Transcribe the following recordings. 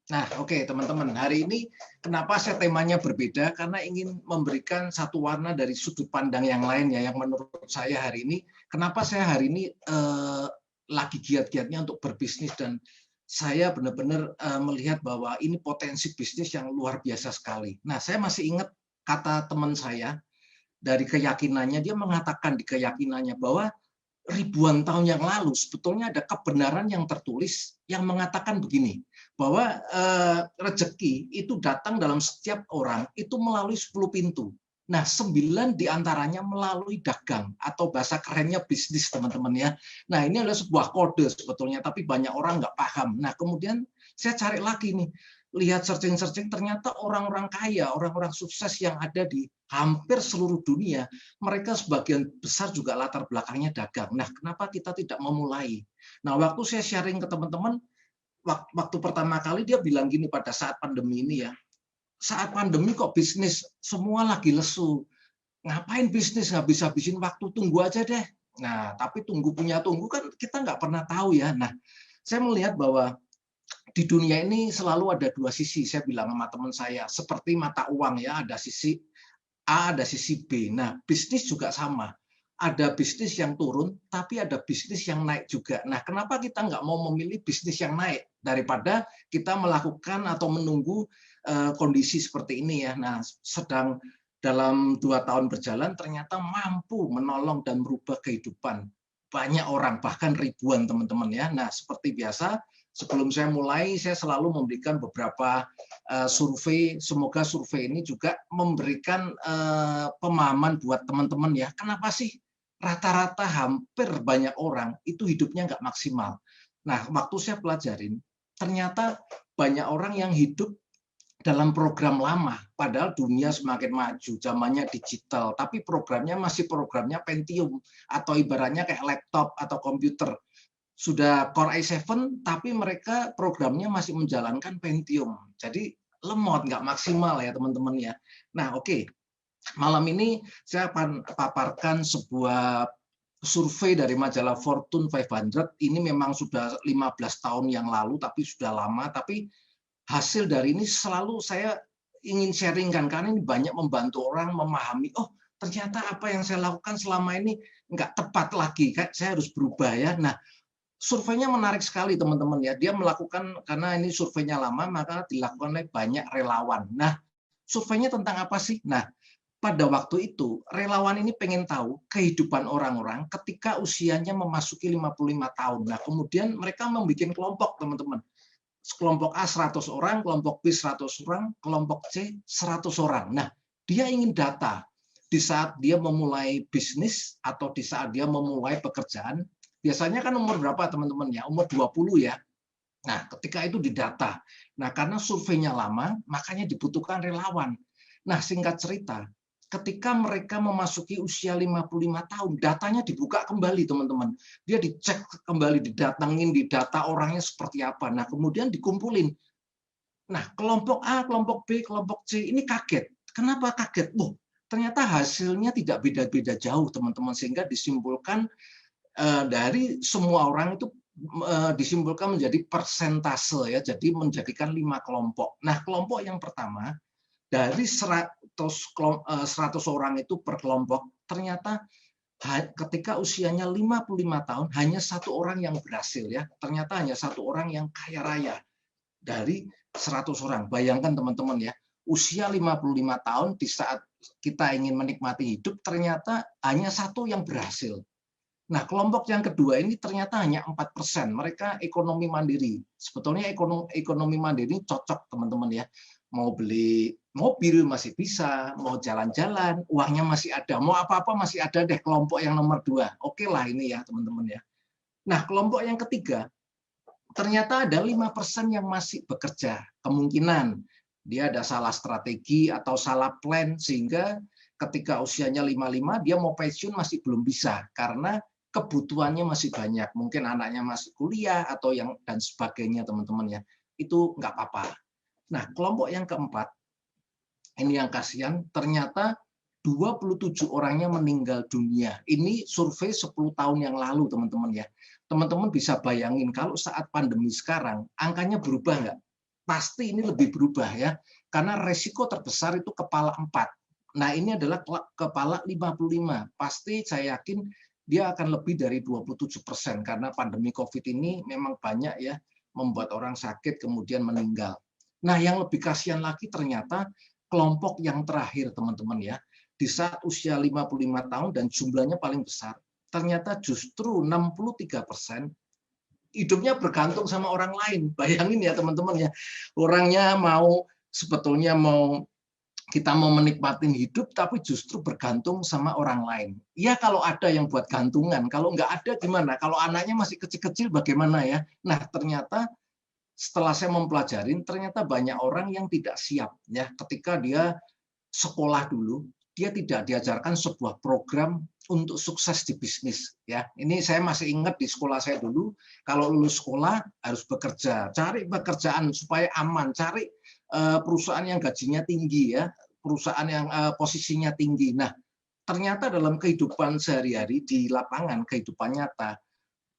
Nah, oke teman-teman, hari ini kenapa saya temanya berbeda? Karena ingin memberikan satu warna dari sudut pandang yang lain ya, yang menurut saya hari ini, kenapa saya hari ini lagi giat-giatnya untuk berbisnis dan saya benar-benar melihat bahwa ini potensi bisnis yang luar biasa sekali. Nah, saya masih ingat kata teman saya dari keyakinannya, dia mengatakan di keyakinannya bahwa ribuan tahun yang lalu sebetulnya ada kebenaran yang tertulis yang mengatakan begini, bahwa rezeki itu datang dalam setiap orang itu melalui 10 pintu. Nah, 9 diantaranya melalui dagang atau bahasa kerennya bisnis, teman-teman ya. Nah, ini adalah sebuah kode sebetulnya, tapi banyak orang nggak paham. Nah, kemudian saya cari lagi nih, lihat searching-searching, ternyata orang-orang kaya, orang-orang sukses yang ada di hampir seluruh dunia, mereka sebagian besar juga latar belakangnya dagang. Nah, kenapa kita tidak memulai? Nah, waktu saya sharing ke teman-teman, waktu pertama kali dia bilang gini pada saat pandemi ini ya, saat pandemi kok bisnis semua lagi lesu. Ngapain bisnis habis-habisin waktu, tunggu aja deh. Nah, tapi tunggu kan kita nggak pernah tahu ya. Nah, saya melihat bahwa di dunia ini selalu ada dua sisi. Saya bilang sama teman saya, seperti mata uang ya, ada sisi A, ada sisi B. Nah, bisnis juga sama. Ada bisnis yang turun, tapi ada bisnis yang naik juga. Nah, kenapa kita nggak mau memilih bisnis yang naik daripada kita melakukan atau menunggu kondisi seperti ini ya. Nah, sedang dalam 2 tahun berjalan ternyata mampu menolong dan merubah kehidupan banyak orang, bahkan ribuan teman-teman ya. Nah, seperti biasa, sebelum saya mulai, saya selalu memberikan beberapa survei. Semoga survei ini juga memberikan pemahaman buat teman-teman ya. Kenapa sih rata-rata hampir banyak orang itu hidupnya nggak maksimal? Nah, waktu saya pelajarin, ternyata banyak orang yang hidup dalam program lama, padahal dunia semakin maju, zamannya digital, tapi programnya masih programnya Pentium, atau ibaratnya kayak laptop atau komputer. Sudah Core i7, tapi mereka programnya masih menjalankan Pentium. Jadi lemot, nggak maksimal ya teman-teman ya. Nah, oke. Malam ini saya akan paparkan sebuah survei dari majalah Fortune 500. Ini memang sudah 15 tahun yang lalu, tapi sudah lama. Tapi hasil dari ini selalu saya ingin sharingkan, karena ini banyak membantu orang memahami, oh ternyata apa yang saya lakukan selama ini nggak tepat lagi, saya harus berubah ya. Nah, surveinya menarik sekali teman-teman ya. Dia melakukan, karena ini surveinya lama, maka dilakukan oleh banyak relawan. Nah, surveinya tentang apa sih? Nah, pada waktu itu relawan ini pengen tahu kehidupan orang-orang ketika usianya memasuki 55 tahun. Nah, kemudian mereka membuat kelompok, teman-teman. Kelompok A 100 orang, kelompok B 100 orang, kelompok C 100 orang. Nah, dia ingin data di saat dia memulai bisnis atau di saat dia memulai pekerjaan. Biasanya kan umur berapa teman-teman ya? Umur 20 ya. Nah, ketika itu didata. Nah, karena surveinya lama, makanya dibutuhkan relawan. Nah, singkat cerita, ketika mereka memasuki usia 55 tahun, datanya dibuka kembali, teman-teman. Dia dicek kembali, didatengin, didata orangnya seperti apa. Nah, kemudian dikumpulin. Nah, kelompok A, kelompok B, kelompok C ini kaget. Kenapa kaget? Ternyata hasilnya tidak beda-beda jauh, teman-teman. Sehingga disimpulkan dari semua orang itu disimpulkan menjadi persentase ya, jadi menjadikan 5 kelompok. Nah, kelompok yang pertama dari 100 orang itu per kelompok, ternyata ketika usianya 55 tahun hanya satu orang yang berhasil ya. Ternyata hanya satu orang yang kaya raya dari 100 orang. Bayangkan teman-teman ya, usia 55 tahun di saat kita ingin menikmati hidup, ternyata hanya satu yang berhasil. Nah, kelompok yang kedua ini ternyata hanya 4%. Mereka ekonomi mandiri. Sebetulnya ekonomi mandiri cocok, teman-teman ya. Mau beli mobil masih bisa, mau jalan-jalan, uangnya masih ada, mau apa-apa masih ada deh kelompok yang nomor 2. Oke lah ini ya, teman-teman ya. Nah, kelompok yang ketiga, ternyata ada 5% yang masih bekerja. Kemungkinan dia ada salah strategi atau salah plan, sehingga ketika usianya 55, dia mau pensiun masih belum bisa, karena kebutuhannya masih banyak, mungkin anaknya masih kuliah atau yang dan sebagainya, teman-teman ya, itu nggak apa-apa. Nah, kelompok yang keempat, ini yang kasihan, ternyata 27 orangnya meninggal dunia. Ini survei 10 tahun yang lalu, teman-teman ya. Teman-teman bisa bayangin kalau saat pandemi sekarang, angkanya berubah nggak? pasti ini lebih berubah ya. Karena resiko terbesar itu kepala 4. Nah, ini adalah kepala 55. Pasti saya yakin dia akan lebih dari 27% karena pandemi COVID ini memang banyak ya membuat orang sakit kemudian meninggal. Nah, yang lebih kasihan lagi ternyata kelompok yang terakhir, teman-teman ya. Di saat usia 55 tahun dan jumlahnya paling besar, ternyata justru 63% hidupnya bergantung sama orang lain. Bayangin ya teman-teman ya, orangnya sebetulnya kita mau menikmatin hidup, tapi justru bergantung sama orang lain. Ya kalau ada yang buat gantungan, kalau nggak ada gimana? Kalau anaknya masih kecil-kecil bagaimana ya? Nah ternyata setelah saya mempelajari, ternyata banyak orang yang tidak siap ya ketika dia sekolah dulu, dia tidak diajarkan sebuah program untuk sukses di bisnis ya. Ini saya masih ingat di sekolah saya dulu, kalau lulus sekolah harus bekerja, cari pekerjaan supaya aman, cari perusahaan yang gajinya tinggi ya, perusahaan yang posisinya tinggi. Nah, ternyata dalam kehidupan sehari-hari di lapangan, kehidupan nyata,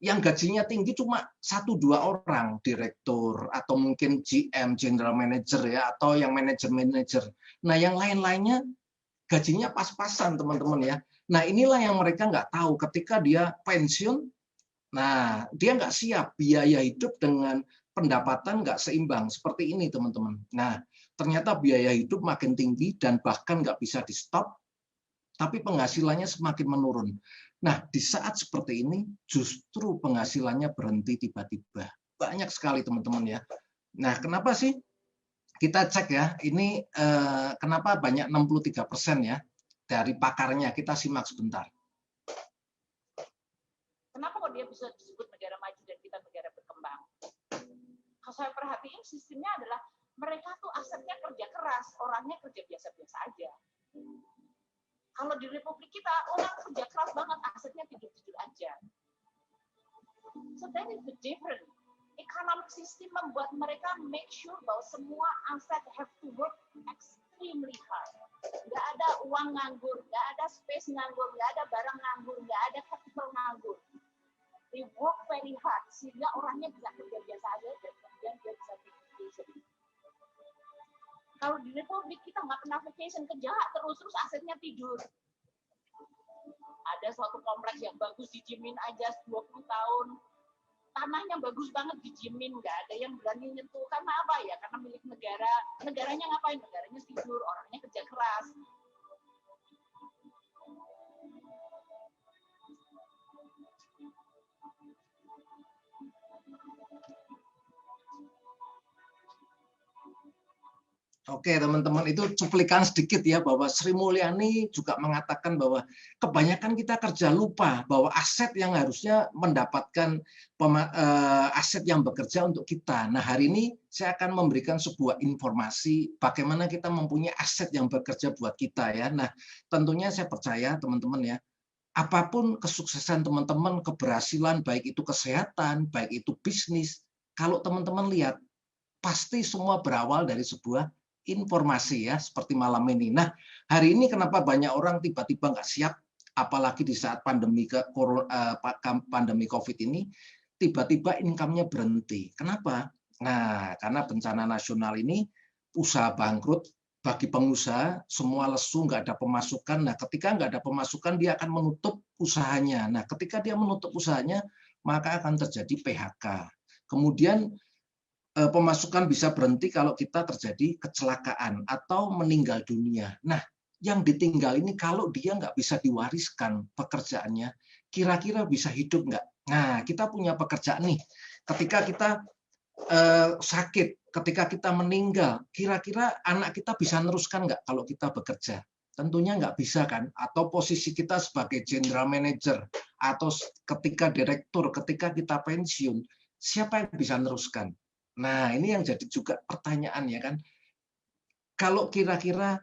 yang gajinya tinggi cuma 1-2 orang, direktur atau mungkin GM, general manager ya, atau yang manajer-manajer. Nah, yang lain-lainnya gajinya pas-pasan teman-teman ya. Nah inilah yang mereka nggak tahu ketika dia pensiun, nah dia nggak siap, biaya hidup dengan pendapatan nggak seimbang seperti ini teman-teman. Nah ternyata biaya hidup makin tinggi dan bahkan nggak bisa di stop, tapi penghasilannya semakin menurun. Nah di saat seperti ini justru penghasilannya berhenti tiba-tiba. Banyak sekali teman-teman ya. Nah kenapa sih? Kita cek ya, ini kenapa banyak 63% ya dari pakarnya, kita simak sebentar. Kenapa kok dia bisa disebut negara maju dan kita negara berkembang? Kalau saya perhatiin sistemnya adalah mereka tuh asetnya kerja keras, orangnya kerja biasa-biasa aja. Kalau di Republik kita, orang kerja keras banget, asetnya tidur-tidur aja. So that is the difference. Economic system membuat mereka make sure bahwa semua aset have to work extremely hard. Nggak ada uang nganggur, nggak ada space nganggur, nggak ada barang nganggur, nggak ada capital nganggur. They work very hard sehingga orangnya bisa kerja biasa aja dan kemudian dia bisa vacation. Kalau di Republik kita nggak pernah vacation, kerja terus asetnya tidur. Ada suatu kompleks yang bagus dijamin aja 20 tahun. Tanahnya bagus banget dijamin, nggak ada yang berani nyentuh. Karena apa ya? Karena milik negara. Negaranya ngapain? Negaranya tidur, orangnya kerja keras. Oke teman-teman, itu cuplikan sedikit ya bahwa Sri Mulyani juga mengatakan bahwa kebanyakan kita kerja lupa bahwa aset yang harusnya mendapatkan aset yang bekerja untuk kita. Nah hari ini saya akan memberikan sebuah informasi bagaimana kita mempunyai aset yang bekerja buat kita ya. Nah tentunya saya percaya teman-teman ya, apapun kesuksesan teman-teman, keberhasilan baik itu kesehatan, baik itu bisnis, kalau teman-teman lihat pasti semua berawal dari sebuah informasi ya, seperti malam ini. Nah, hari ini kenapa banyak orang tiba-tiba nggak siap, apalagi di saat pandemi COVID ini, tiba-tiba income-nya berhenti. Kenapa? Nah, karena bencana nasional ini, usaha bangkrut, bagi pengusaha, semua lesu, nggak ada pemasukan. Nah, ketika nggak ada pemasukan, dia akan menutup usahanya. Nah, ketika dia menutup usahanya, maka akan terjadi PHK. Kemudian pemasukan bisa berhenti kalau kita terjadi kecelakaan atau meninggal dunia. Nah, yang ditinggal ini kalau dia nggak bisa diwariskan pekerjaannya, kira-kira bisa hidup nggak? Nah, kita punya pekerjaan nih. Ketika kita sakit, ketika kita meninggal, kira-kira anak kita bisa neruskan nggak kalau kita bekerja? Tentunya nggak bisa kan? Atau posisi kita sebagai general manager, atau ketika direktur, ketika kita pensiun, siapa yang bisa neruskan? Nah, ini yang jadi juga pertanyaan ya kan. Kalau kira-kira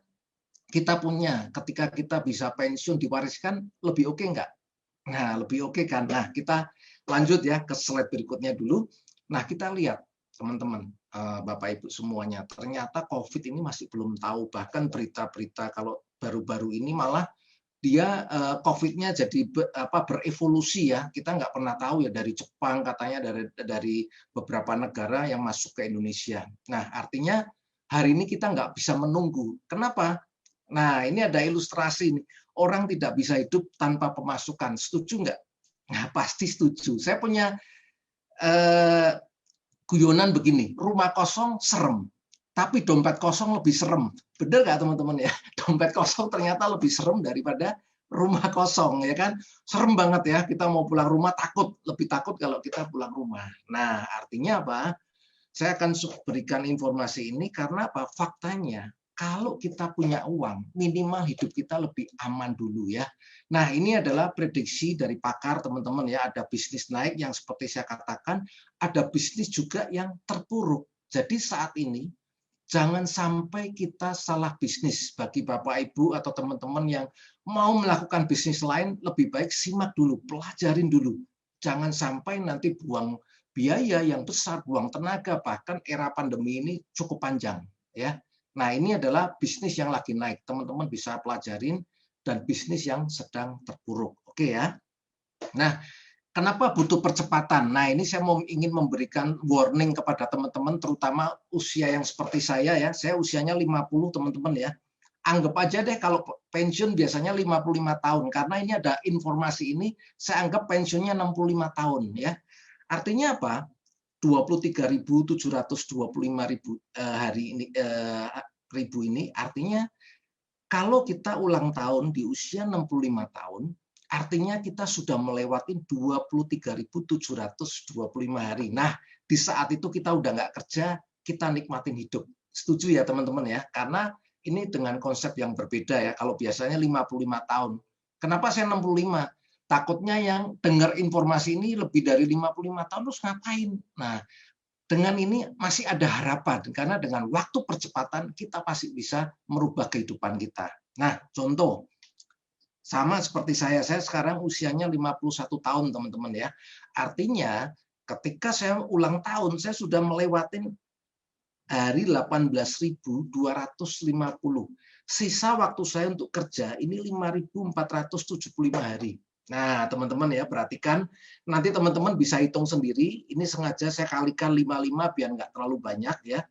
kita punya, ketika kita bisa pensiun diwariskan, lebih oke nggak? Nah, lebih oke kan. Nah, kita lanjut ya ke slide berikutnya dulu. Nah, kita lihat teman-teman, Bapak Ibu semuanya, ternyata COVID ini masih belum tahu. Bahkan berita-berita kalau baru-baru ini malah dia COVID-nya jadi berevolusi ya. Kita nggak pernah tahu ya, dari Jepang katanya, dari beberapa negara yang masuk ke Indonesia. Nah, artinya hari ini kita nggak bisa menunggu. Kenapa? Nah, ini ada ilustrasi nih. Orang tidak bisa hidup tanpa pemasukan. Setuju nggak? Nah, pasti setuju. Saya punya guyonan begini, rumah kosong serem, tapi dompet kosong lebih serem. Bener nggak teman-teman ya? Dompet kosong ternyata lebih serem daripada rumah kosong, ya kan? Serem banget ya, kita mau pulang rumah takut, lebih takut kalau kita pulang rumah. Nah, artinya apa? Saya akan berikan informasi ini karena apa? Faktanya, kalau kita punya uang, minimal hidup kita lebih aman dulu ya. Nah, ini adalah prediksi dari pakar teman-teman ya. Ada bisnis naik yang seperti saya katakan, ada bisnis juga yang terpuruk. Jadi saat ini, jangan sampai kita salah bisnis. Bagi Bapak, Ibu, atau teman-teman yang mau melakukan bisnis lain, lebih baik simak dulu, pelajarin dulu. Jangan sampai nanti buang biaya yang besar, buang tenaga, bahkan era pandemi ini cukup panjang ya. Nah, ini adalah bisnis yang lagi naik, teman-teman bisa pelajarin, dan bisnis yang sedang terpuruk. Oke ya. Nah, kenapa butuh percepatan? Nah, ini saya ingin memberikan warning kepada teman-teman, terutama usia yang seperti saya ya. Saya usianya 50 teman-teman ya. Anggap aja deh kalau pensiun biasanya 55 tahun, karena ini ada informasi ini, saya anggap pensiunnya 65 tahun ya. Artinya apa? 23.725 hari ini artinya kalau kita ulang tahun di usia 65 tahun, artinya kita sudah melewati 23.725 hari. Nah, di saat itu kita udah nggak kerja, kita nikmatin hidup. Setuju ya teman-teman ya? Karena ini dengan konsep yang berbeda ya. Kalau biasanya 55 tahun. Kenapa saya 65? Takutnya yang dengar informasi ini lebih dari 55 tahun, terus ngapain? Nah, dengan ini masih ada harapan, karena dengan waktu percepatan kita pasti bisa merubah kehidupan kita. Nah, contoh, sama seperti saya sekarang usianya 51 tahun teman-teman ya. Artinya ketika saya ulang tahun, saya sudah melewati hari 18.250. Sisa waktu saya untuk kerja ini 5.475 hari. Nah, teman-teman ya, perhatikan. Nanti teman-teman bisa hitung sendiri. Ini sengaja saya kalikan 55 biar nggak terlalu banyak ya.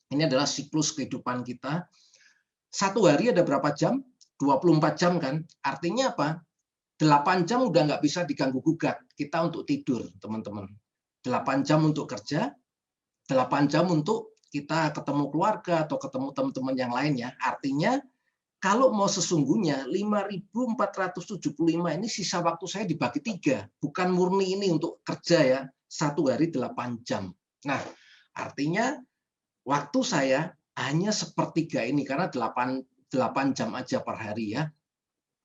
Ini adalah siklus kehidupan kita. Satu hari ada berapa jam? 24 jam kan? Artinya apa? 8 jam udah nggak bisa diganggu-gugat. Kita untuk tidur, teman-teman. 8 jam untuk kerja, 8 jam untuk kita ketemu keluarga atau ketemu teman-teman yang lainnya. Artinya kalau mau sesungguhnya 5.475 ini sisa waktu saya dibagi 3, bukan murni ini untuk kerja ya, satu hari 8 jam. Nah, artinya waktu saya hanya sepertiga ini karena 8 jam aja per hari ya.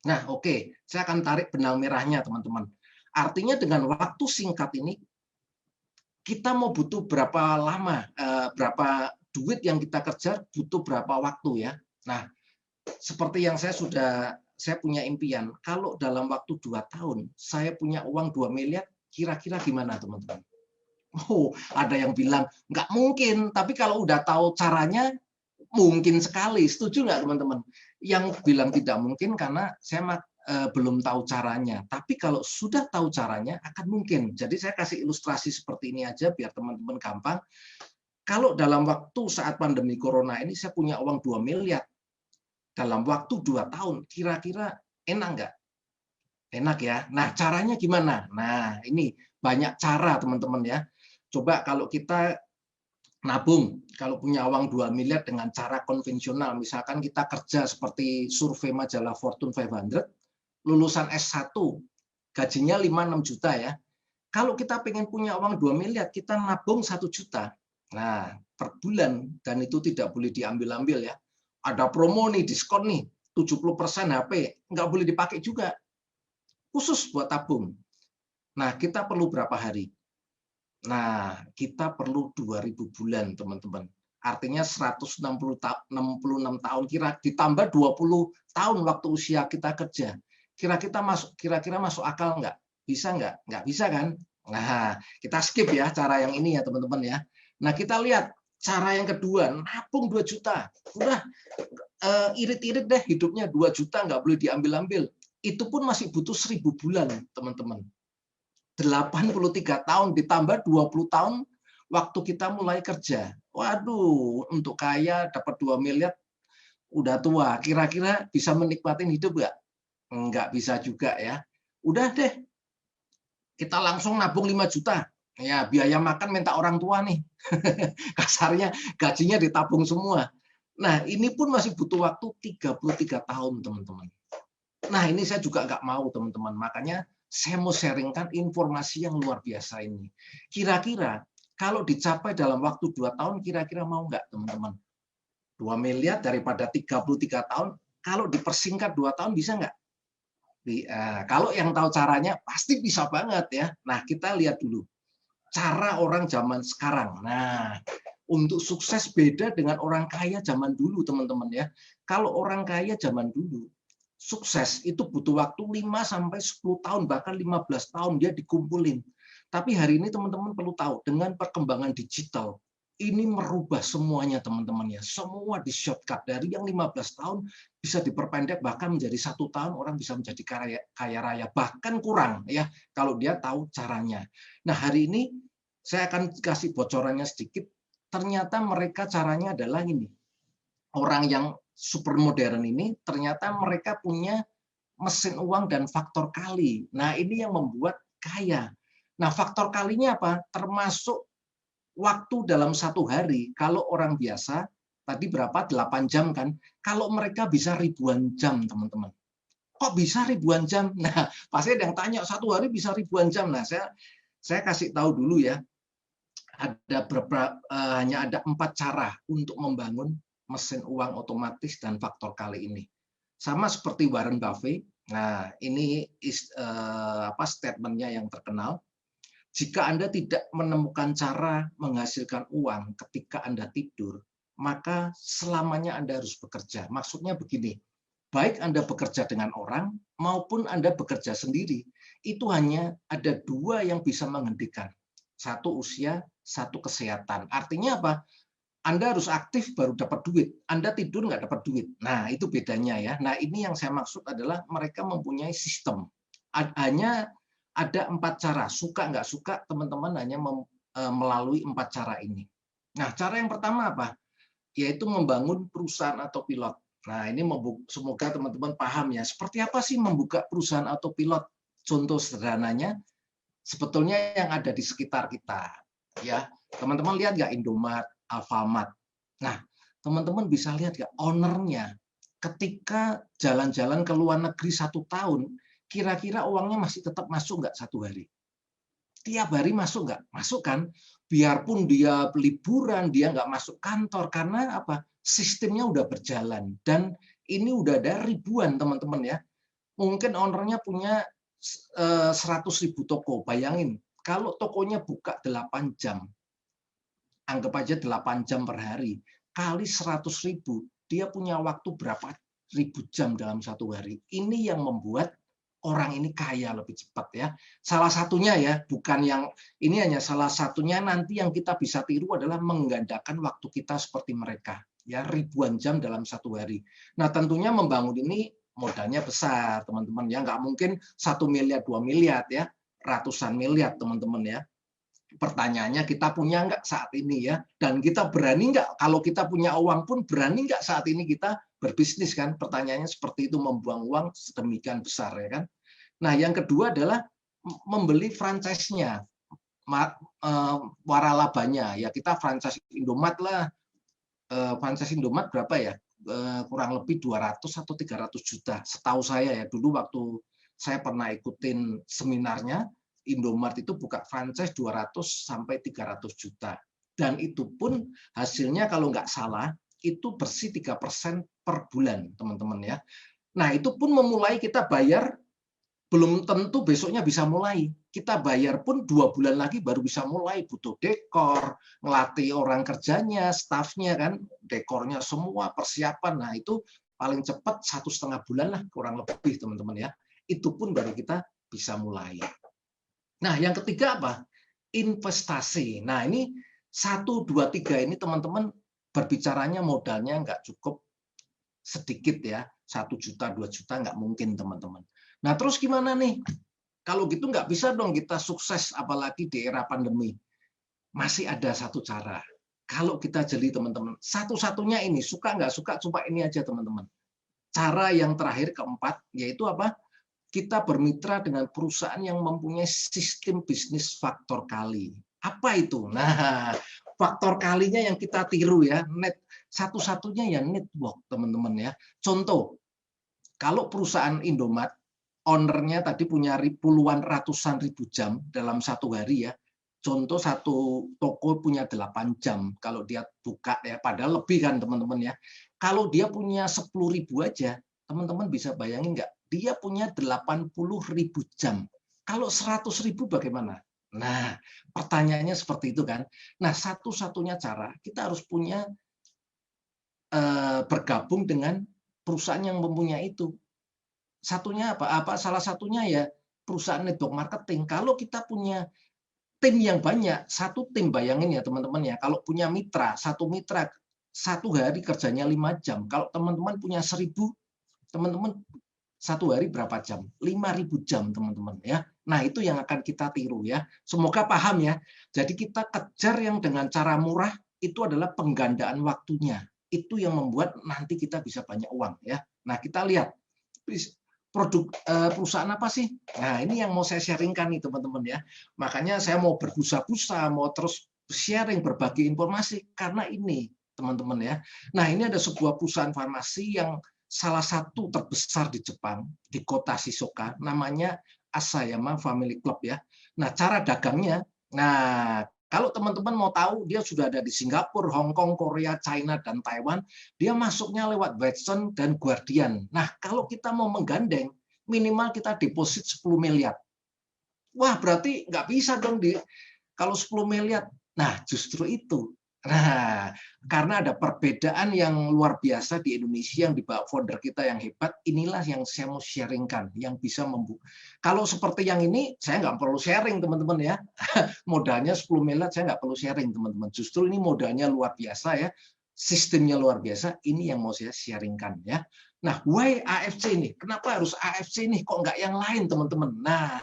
Nah, oke, saya akan tarik benang merahnya teman-teman. Artinya dengan waktu singkat ini kita mau butuh berapa lama, berapa duit yang kita kejar, butuh berapa waktu ya. Nah, seperti yang saya punya impian, kalau dalam waktu 2 tahun saya punya uang 2 miliar, kira-kira gimana teman-teman? Oh, ada yang bilang nggak mungkin, tapi kalau udah tahu caranya mungkin sekali. Setuju nggak teman-teman? Yang bilang tidak mungkin karena saya belum tahu caranya. Tapi kalau sudah tahu caranya akan mungkin. Jadi saya kasih ilustrasi seperti ini aja biar teman-teman gampang. Kalau dalam waktu saat pandemi corona ini saya punya uang 2 miliar, dalam waktu 2 tahun, kira-kira enak nggak? Enak ya. Nah, caranya gimana? Nah, ini banyak cara teman-teman ya. Coba kalau kita nabung, kalau punya uang 2 miliar dengan cara konvensional, misalkan kita kerja seperti survei majalah Fortune 500, lulusan S1, gajinya 5-6 juta ya. Kalau kita pengen punya uang 2 miliar, kita nabung 1 juta. Nah, per bulan, dan itu tidak boleh diambil-ambil ya. Ada promo nih, diskon nih, 70% HP, nggak boleh dipakai juga. Khusus buat tabung. Nah, kita perlu berapa hari? Nah, kita perlu 2.000 bulan, teman-teman. Artinya 166 tahun, ditambah 20 tahun waktu usia kita kerja. Kira-kira masuk akal nggak? Bisa nggak? Nggak bisa kan? Nah, kita skip ya cara yang ini ya, teman-teman ya. Nah, kita lihat cara yang kedua, nabung 2 juta. Udah irit-irit deh hidupnya, 2 juta nggak boleh diambil-ambil. itu pun masih butuh 1000 bulan, teman-teman. 83 tahun ditambah 20 tahun waktu kita mulai kerja. Waduh, untuk kaya dapat 2 miliar udah tua. Kira-kira bisa menikmatin hidup nggak? Nggak bisa juga ya. Udah deh, kita langsung nabung 5 juta. Ya, biaya makan minta orang tua nih. Kasarnya gajinya ditabung semua. Nah, ini pun masih butuh waktu 33 tahun, teman-teman. Nah, ini saya juga nggak mau, teman-teman. Makanya saya mau sharingkan informasi yang luar biasa ini. Kira-kira kalau dicapai dalam waktu 2 tahun, kira-kira mau nggak, teman-teman? 2 miliar daripada 33 tahun, kalau dipersingkat 2 tahun bisa nggak? Kalau yang tahu caranya, pasti bisa banget ya. Nah, kita lihat dulu. Cara orang zaman sekarang. Nah, untuk sukses beda dengan orang kaya zaman dulu, teman-teman ya. Kalau orang kaya zaman dulu, sukses itu butuh waktu 5 sampai 10 tahun, bahkan 15 tahun dia dikumpulin. Tapi hari ini teman-teman perlu tahu, dengan perkembangan digital, ini merubah semuanya, teman-teman ya. Semua di shortcut. Dari yang 15 tahun bisa diperpendek bahkan menjadi 1 tahun orang bisa menjadi kaya raya, bahkan kurang ya kalau dia tahu caranya. Nah, hari ini saya akan kasih bocorannya sedikit. Ternyata mereka caranya adalah ini. Orang yang super modern ini ternyata mereka punya mesin uang dan faktor kali. Nah, ini yang membuat kaya. Nah, faktor kalinya apa? Termasuk waktu dalam 1 hari. Kalau orang biasa, tadi berapa? 8 jam kan? Kalau mereka bisa ribuan jam, teman-teman. Kok bisa ribuan jam? Nah, pasti ada yang tanya, 1 hari bisa ribuan jam. Nah, saya kasih tahu dulu ya. Hanya ada 4 cara untuk membangun mesin uang otomatis dan faktor kali ini. Sama seperti Warren Buffett. Nah, ini statementnya yang terkenal. Jika Anda tidak menemukan cara menghasilkan uang ketika Anda tidur, maka selamanya Anda harus bekerja. Maksudnya begini, baik Anda bekerja dengan orang maupun Anda bekerja sendiri, itu hanya ada 2 yang bisa menghentikan. 1 usia, 1 kesehatan. Artinya apa? Anda harus aktif baru dapat duit. Anda tidur nggak dapat duit. Nah, itu bedanya ya. Nah, ini yang saya maksud adalah mereka mempunyai sistem. Hanya ada 4 cara. Suka nggak suka, teman-teman hanya melalui 4 cara ini. Nah, cara yang pertama apa? Yaitu membangun perusahaan atau pilot. Nah, ini semoga teman-teman paham ya. Seperti apa sih membuka perusahaan atau pilot? Contoh sederhananya, sebetulnya yang ada di sekitar kita. Ya, teman-teman lihat nggak Indomaret, Alfamart. Nah, teman-teman bisa lihat nggak ownernya ketika jalan-jalan ke luar negeri 1 tahun, kira-kira uangnya masih tetap masuk nggak 1 hari? Tiap hari masuk nggak? Masuk kan? Biarpun dia liburan, dia nggak masuk kantor. Karena apa? Sistemnya udah berjalan. Dan ini udah ada ribuan, teman-teman ya. Mungkin ownernya punya 100.000 toko. Bayangin, kalau tokonya buka 8 jam, anggap aja 8 jam per hari, kali 100.000, dia punya waktu berapa ribu jam dalam 1 hari. Ini yang membuat orang ini kaya lebih cepat ya. Salah satunya ya, bukan yang ini hanya salah satunya, nanti yang kita bisa tiru adalah menggandakan waktu kita seperti mereka. Ya, ribuan jam dalam 1 hari. Nah, tentunya membangun ini modalnya besar, teman-teman ya. Nggak mungkin 1 miliar, 2 miliar ya. Ratusan miliar, teman-teman ya. Pertanyaannya, kita punya nggak saat ini ya? Dan kita berani nggak? Kalau kita punya uang pun, berani nggak saat ini kita berbisnis kan? Pertanyaannya seperti itu, membuang uang sedemikian besar ya kan? Nah, yang kedua adalah membeli franchise-nya, waralabanya. Ya, kita franchise Indomaret lah. Franchise Indomaret berapa ya? Kurang lebih 200 atau 300 juta. Setahu saya ya, dulu waktu saya pernah ikutin seminarnya, Indomaret itu buka franchise 200 sampai 300 juta. Dan itu pun hasilnya kalau nggak salah, itu bersih 3% per bulan, teman-teman ya. Nah, itu pun memulai kita bayar, belum tentu besoknya bisa mulai. Kita bayar pun 2 bulan lagi baru bisa mulai. Butuh dekor, ngelatih orang kerjanya, stafnya kan, dekornya semua, persiapan. Nah, itu paling cepat 1,5 bulan lah, kurang lebih teman-teman ya. Itu pun baru kita bisa mulai. Nah, yang ketiga apa? Investasi. Nah, ini 1, 2, 3 ini teman-teman berbicaranya modalnya nggak cukup sedikit ya. 1 juta, 2 juta nggak mungkin teman-teman. Nah, terus gimana nih? Kalau gitu nggak bisa dong kita sukses, apalagi di era pandemi. Masih ada satu cara. Kalau kita jeli teman-teman, satu-satunya ini, suka nggak suka, coba ini aja teman-teman. Cara yang terakhir keempat, yaitu apa? Kita bermitra dengan perusahaan yang mempunyai sistem bisnis faktor kali. Apa itu? Nah, faktor kalinya yang kita tiru ya, satu-satunya ya network teman-teman ya. Contoh, kalau perusahaan Indomaret, ownernya tadi punya puluhan ratusan ribu jam dalam satu hari ya. Contoh satu toko punya 8 jam kalau dia buka ya, padahal lebih kan teman-teman ya. Kalau dia punya 10.000 aja, teman-teman bisa bayangin nggak? Dia punya 80.000 jam. Kalau 100.000 bagaimana? Nah, pertanyaannya seperti itu kan. Nah, satu-satunya cara kita harus punya bergabung dengan perusahaan yang mempunyai itu. Satunya apa? Salah satunya ya perusahaan network marketing. Kalau kita punya tim yang banyak, satu tim bayangin ya teman-teman ya, kalau punya mitra, satu mitra satu hari kerjanya 5 jam. Kalau teman-teman punya 1.000, teman-teman satu hari berapa jam? 5.000 jam teman-teman ya. Nah, itu yang akan kita tiru ya. Semoga paham ya. Jadi kita kejar yang dengan cara murah itu adalah penggandaan waktunya. Itu yang membuat nanti kita bisa banyak uang ya. Nah, kita lihat produk perusahaan apa sih? Nah, ini yang mau saya sharingkan nih teman-teman ya. Makanya saya mau berbusa-busa, mau terus sharing berbagi informasi karena ini teman-teman ya. Nah, ini ada sebuah perusahaan farmasi yang salah satu terbesar di Jepang, di kota Shizuoka, namanya Asayama Family Club ya. Nah, cara dagangnya, nah kalau teman-teman mau tahu, dia sudah ada di Singapura, Hong Kong, Korea, China, dan Taiwan. Dia masuknya lewat Watson dan Guardian. Nah, kalau kita mau menggandeng, minimal kita deposit 10 miliar. Wah, berarti nggak bisa dong kalau 10 miliar. Nah, justru itu. Nah, karena ada perbedaan yang luar biasa di Indonesia yang dibawa founder kita yang hebat, inilah yang saya mau sharingkan, yang bisa membuka. Kalau seperti yang ini, saya nggak perlu sharing, teman-teman ya. Modalnya 10 miliar, saya nggak perlu sharing, teman-teman. Justru ini modalnya luar biasa ya, sistemnya luar biasa, ini yang mau saya sharingkan ya. Nah, why AFC ini? Kenapa harus AFC ini? Kok nggak yang lain, teman-teman? Nah,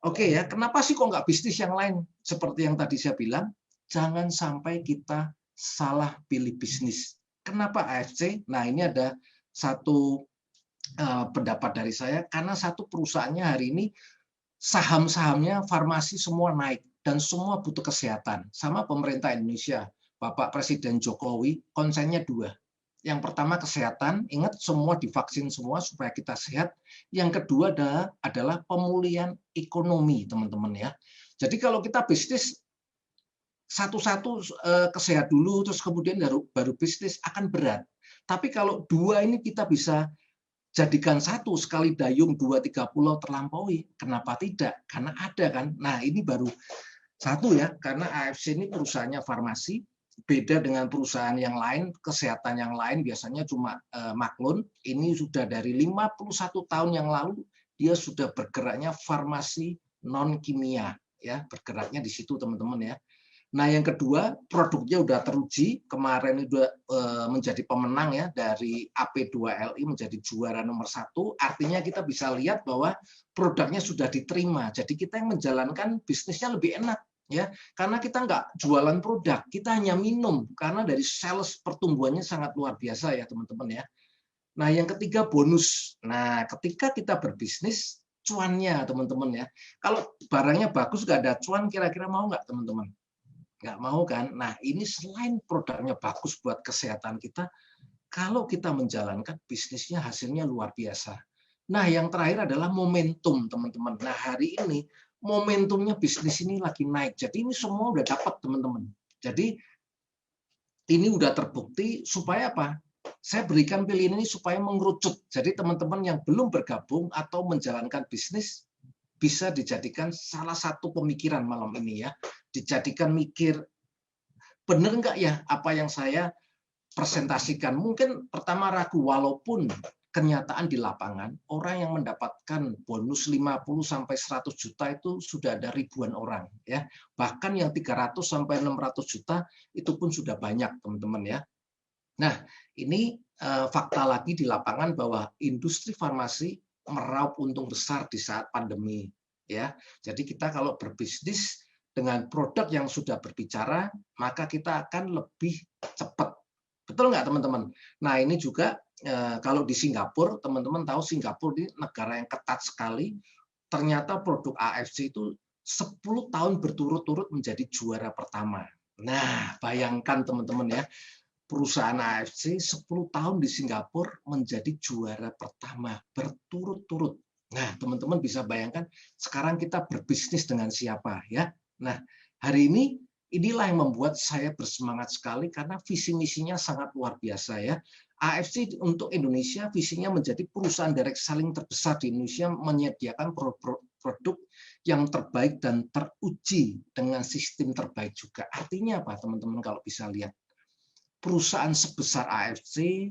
oke ya, kenapa sih kok nggak bisnis yang lain? Seperti yang tadi saya bilang, jangan sampai kita salah pilih bisnis. Kenapa AFC? Nah, ini ada satu pendapat dari saya, karena satu perusahaannya hari ini saham-sahamnya farmasi semua naik dan semua butuh kesehatan. Sama pemerintah Indonesia, Bapak Presiden Jokowi, konsennya dua. Yang pertama kesehatan, ingat semua divaksin semua supaya kita sehat. Yang kedua adalah pemulihan ekonomi, teman-teman ya. Jadi kalau kita bisnis satu-satu kesehat dulu, terus kemudian baru bisnis akan berat. Tapi kalau dua ini kita bisa jadikan satu, sekali dayung 2-3 pulau terlampaui. Kenapa tidak? Karena ada kan. Nah, ini baru satu ya, karena AFC ini perusahaannya farmasi, beda dengan perusahaan yang lain, kesehatan yang lain biasanya cuma maklun. Ini sudah dari 51 tahun yang lalu dia sudah bergeraknya farmasi non kimia ya, bergeraknya di situ teman-teman ya. Nah, yang kedua, produknya udah teruji, kemarin udah menjadi pemenang ya dari AP2LI menjadi juara nomor 1, artinya kita bisa lihat bahwa produknya sudah diterima. Jadi kita yang menjalankan bisnisnya lebih enak ya, karena kita nggak jualan produk, kita hanya minum karena dari sales pertumbuhannya sangat luar biasa ya teman-teman ya. Nah, yang ketiga bonus. Nah, ketika kita berbisnis, cuannya teman-teman ya. Kalau barangnya bagus nggak ada cuan, kira-kira mau nggak teman-teman? Nggak mau kan? Nah, ini selain produknya bagus buat kesehatan kita, kalau kita menjalankan bisnisnya hasilnya luar biasa. Nah, yang terakhir adalah momentum, teman-teman. Nah, hari ini momentumnya bisnis ini lagi naik. Jadi ini semua udah dapat, teman-teman. Jadi ini udah terbukti supaya apa? Saya berikan pilihan ini supaya mengerucut. Jadi teman-teman yang belum bergabung atau menjalankan bisnis bisa dijadikan salah satu pemikiran malam ini ya. Dijadikan mikir, benar nggak ya apa yang saya presentasikan? Mungkin pertama ragu, walaupun kenyataan di lapangan, orang yang mendapatkan bonus 50 sampai 100 juta itu sudah ada ribuan orang ya. Bahkan yang 300 sampai 600 juta itu pun sudah banyak, teman-teman ya. Nah, ini fakta lagi di lapangan bahwa industri farmasi meraup untung besar di saat pandemi, ya. Jadi kita kalau berbisnis dengan produk yang sudah berbicara, maka kita akan lebih cepat. Betul nggak, teman-teman? Nah, ini juga kalau di Singapura, teman-teman tahu Singapura ini negara yang ketat sekali. Ternyata produk AFC itu 10 tahun berturut-turut menjadi juara pertama. Nah, bayangkan teman-teman ya, perusahaan AFC 10 tahun di Singapura menjadi juara pertama berturut-turut. Nah, teman-teman bisa bayangkan sekarang kita berbisnis dengan siapa ya. Nah, hari ini inilah yang membuat saya bersemangat sekali karena visi misinya sangat luar biasa ya. AFC untuk Indonesia visinya menjadi perusahaan direct selling terbesar di Indonesia, menyediakan produk yang terbaik dan teruji dengan sistem terbaik juga. Artinya apa, teman-teman, kalau bisa lihat perusahaan sebesar AFC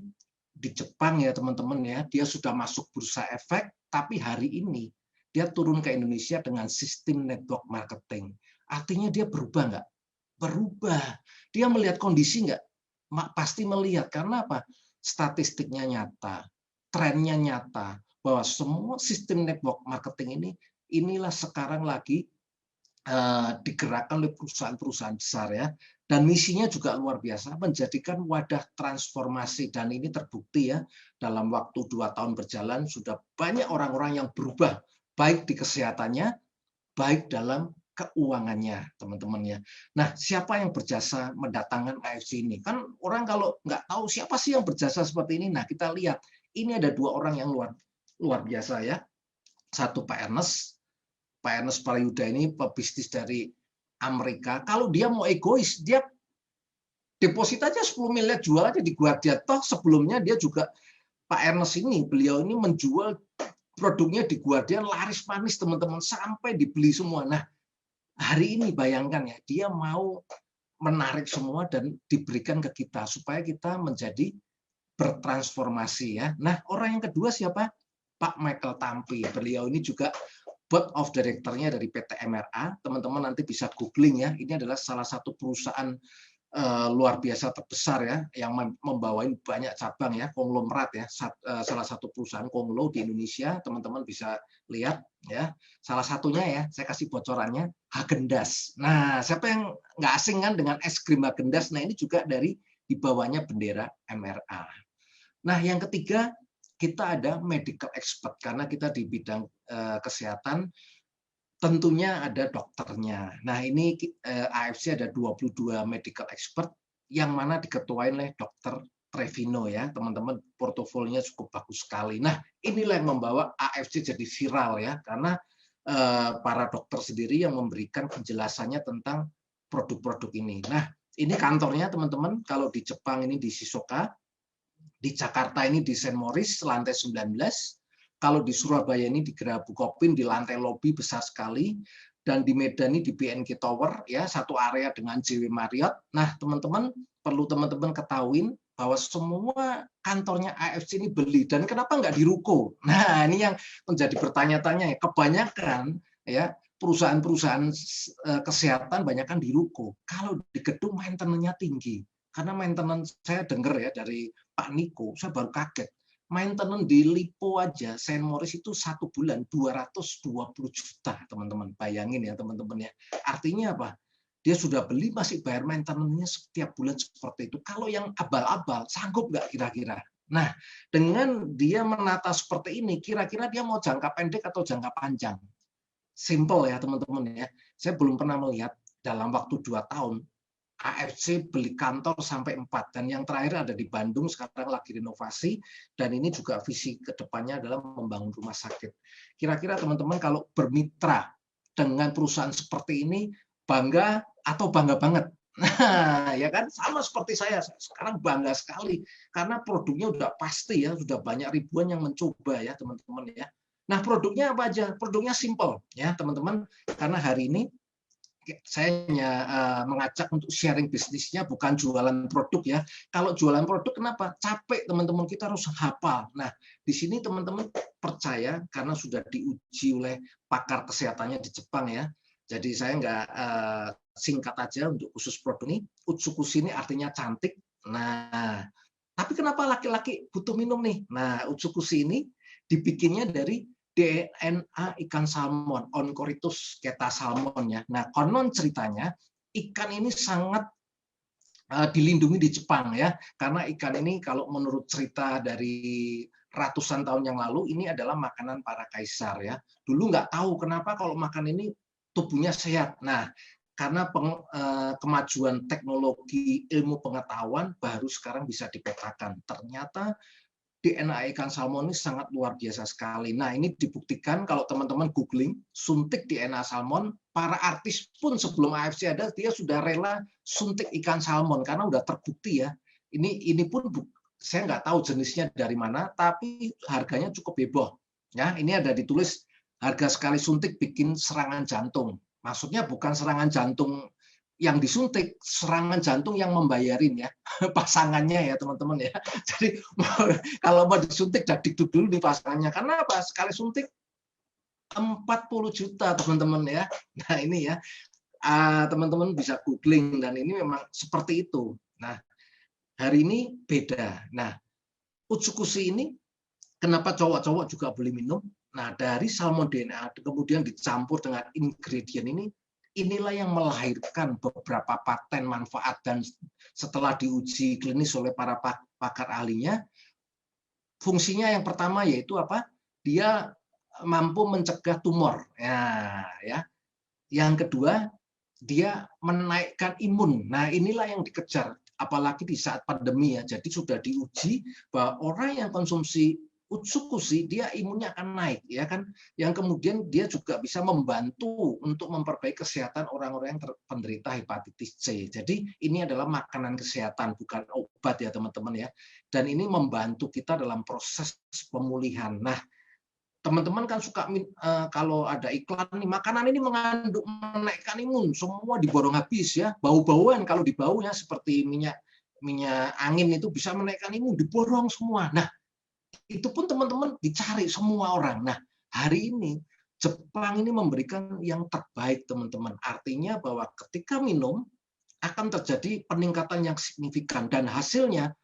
di Jepang ya, teman-teman ya, dia sudah masuk bursa efek, tapi hari ini dia turun ke Indonesia dengan sistem network marketing. Artinya dia berubah nggak? Berubah. Dia melihat kondisi nggak? Pasti melihat. Karena apa? Statistiknya nyata, trennya nyata, bahwa semua sistem network marketing ini inilah sekarang lagi digerakkan oleh perusahaan-perusahaan besar ya, dan misinya juga luar biasa, menjadikan wadah transformasi, dan ini terbukti ya dalam waktu 2 tahun berjalan sudah banyak orang-orang yang berubah, baik di kesehatannya, baik dalam keuangannya, teman-teman ya. Nah, siapa yang berjasa mendatangkan AFC ini? Kan orang kalau nggak tahu siapa sih yang berjasa seperti ini, nah kita lihat ini ada 2 orang yang luar biasa ya. Satu Pak Ernest Parayuda ini pebisnis dari Amerika. Kalau dia mau egois, dia deposit aja 10 miliar, jual aja di Guardian. Toh sebelumnya dia juga Pak Ernest ini, beliau ini menjual produknya di Guardian laris manis, teman-teman, sampai dibeli semua. Nah, hari ini bayangkan ya, dia mau menarik semua dan diberikan ke kita supaya kita menjadi bertransformasi ya. Nah, orang yang kedua siapa? Pak Michael Tampi. Beliau ini juga board of director-nya dari PT MRA. Teman-teman nanti bisa googling ya. Ini adalah salah satu perusahaan luar biasa terbesar ya, yang membawain banyak cabang ya, konglomerat ya, salah satu perusahaan konglo di Indonesia, teman-teman bisa lihat ya. Salah satunya ya, saya kasih bocorannya, Häagen-Dazs. Nah, siapa yang nggak asing kan dengan es krim Häagen-Dazs? Nah, ini juga dari di bawahnya bendera MRA. Nah, yang ketiga, kita ada medical expert karena kita di bidang kesehatan. Tentunya ada dokternya. Nah, ini AFC ada 22 medical expert yang mana diketuai oleh Dr. Trevino ya, teman-teman, portofolionya cukup bagus sekali. Nah, inilah yang membawa AFC jadi viral ya, karena para dokter sendiri yang memberikan penjelasannya tentang produk-produk ini. Nah, ini kantornya teman-teman, kalau di Jepang ini di Shizuoka, di Jakarta ini di St. Moritz lantai 19. Kalau di Surabaya ini di Gera Bukopin di lantai lobi besar sekali, dan di Medan ini di BNK Tower ya, satu area dengan JW Marriott. Nah, teman-teman perlu teman-teman ketahuin bahwa semua kantornya AFC ini beli, dan kenapa nggak di ruko? Nah, ini yang menjadi bertanya-tanya ya. Kebanyakan ya perusahaan-perusahaan kesehatan banyak kan di ruko. Kalau di gedung maintenance-nya tinggi. Karena maintenance saya dengar ya dari Pak Niko, saya baru kaget. Maintenance di Lipo aja, St. Moritz itu 1 bulan 220 juta, teman-teman. Bayangin ya, teman-teman ya. Artinya apa? Dia sudah beli, masih bayar maintenance-nya setiap bulan seperti itu. Kalau yang abal-abal, sanggup nggak kira-kira? Nah, dengan dia menata seperti ini, kira-kira dia mau jangka pendek atau jangka panjang? Simple ya, teman-teman ya. Saya belum pernah melihat dalam waktu 2 tahun, AFC beli kantor sampai 4, dan yang terakhir ada di Bandung sekarang lagi renovasi, dan ini juga visi kedepannya adalah membangun rumah sakit. Kira-kira teman-teman kalau bermitra dengan perusahaan seperti ini bangga atau bangga banget? Nah, ya kan sama seperti saya sekarang bangga sekali karena produknya udah pasti ya, sudah banyak ribuan yang mencoba ya teman-teman ya. Nah, produknya apa aja? Produknya simple ya teman-teman, karena hari ini saya hanya mengajak untuk sharing bisnisnya, bukan jualan produk ya. Kalau jualan produk kenapa? Capek teman-teman, kita harus hafal. Nah, di sini teman-teman percaya karena sudah diuji oleh pakar kesehatannya di Jepang ya. Jadi saya nggak singkat aja untuk khusus produk ini. Utsukushi ini artinya cantik. Nah, tapi kenapa laki-laki butuh minum nih? Nah, Utsukushi ini dibikinnya dari DNA ikan salmon, Oncorhynchus ketasalmon ya. Nah, konon ceritanya ikan ini sangat dilindungi di Jepang ya, karena ikan ini kalau menurut cerita dari ratusan tahun yang lalu ini adalah makanan para kaisar ya. Dulu nggak tahu kenapa kalau makan ini tubuhnya sehat. Nah, karena kemajuan teknologi ilmu pengetahuan baru sekarang bisa dipetakan. Ternyata DNA ikan salmon ini sangat luar biasa sekali. Nah, ini dibuktikan kalau teman-teman googling suntik DNA salmon, para artis pun sebelum AFC ada dia sudah rela suntik ikan salmon karena udah terbukti ya. Ini pun saya nggak tahu jenisnya dari mana, tapi harganya cukup heboh. Ya, ini ada ditulis harga sekali suntik bikin serangan jantung. Maksudnya bukan serangan jantung yang disuntik, serangan jantung yang membayarin ya pasangannya ya teman-teman ya. Jadi kalau mau disuntik dikduk dulu di pasangannya. Karena apa? Sekali suntik 40 juta teman-teman ya. Nah ini ya teman-teman bisa googling dan ini memang seperti itu. Nah hari ini beda. Nah Utsukushi ini kenapa cowok-cowok juga boleh minum? Nah dari salmon DNA kemudian dicampur dengan ingredient ini, inilah yang melahirkan beberapa paten manfaat dan setelah diuji klinis oleh para pakar ahlinya, fungsinya yang pertama yaitu apa? Dia mampu mencegah tumor. Ya. Yang kedua, dia menaikkan imun. Nah, inilah yang dikejar apalagi di saat pandemi ya. Jadi sudah diuji bahwa orang yang konsumsi Utsukushi dia imunnya akan naik ya kan. Yang kemudian dia juga bisa membantu untuk memperbaiki kesehatan orang-orang yang penderita hepatitis C. Jadi ini adalah makanan kesehatan bukan obat ya teman-teman ya. Dan ini membantu kita dalam proses pemulihan. Nah, teman-teman kan suka kalau ada iklan nih makanan ini mengandung menaikkan imun, semua diborong habis ya, bau-bauan kalau dibau ya seperti minyak angin itu bisa menaikkan imun, diborong semua. Nah itu pun teman-teman dicari semua orang. Nah hari ini Jepang ini memberikan yang terbaik teman-teman, artinya bahwa ketika minum akan terjadi peningkatan yang signifikan dan hasilnya.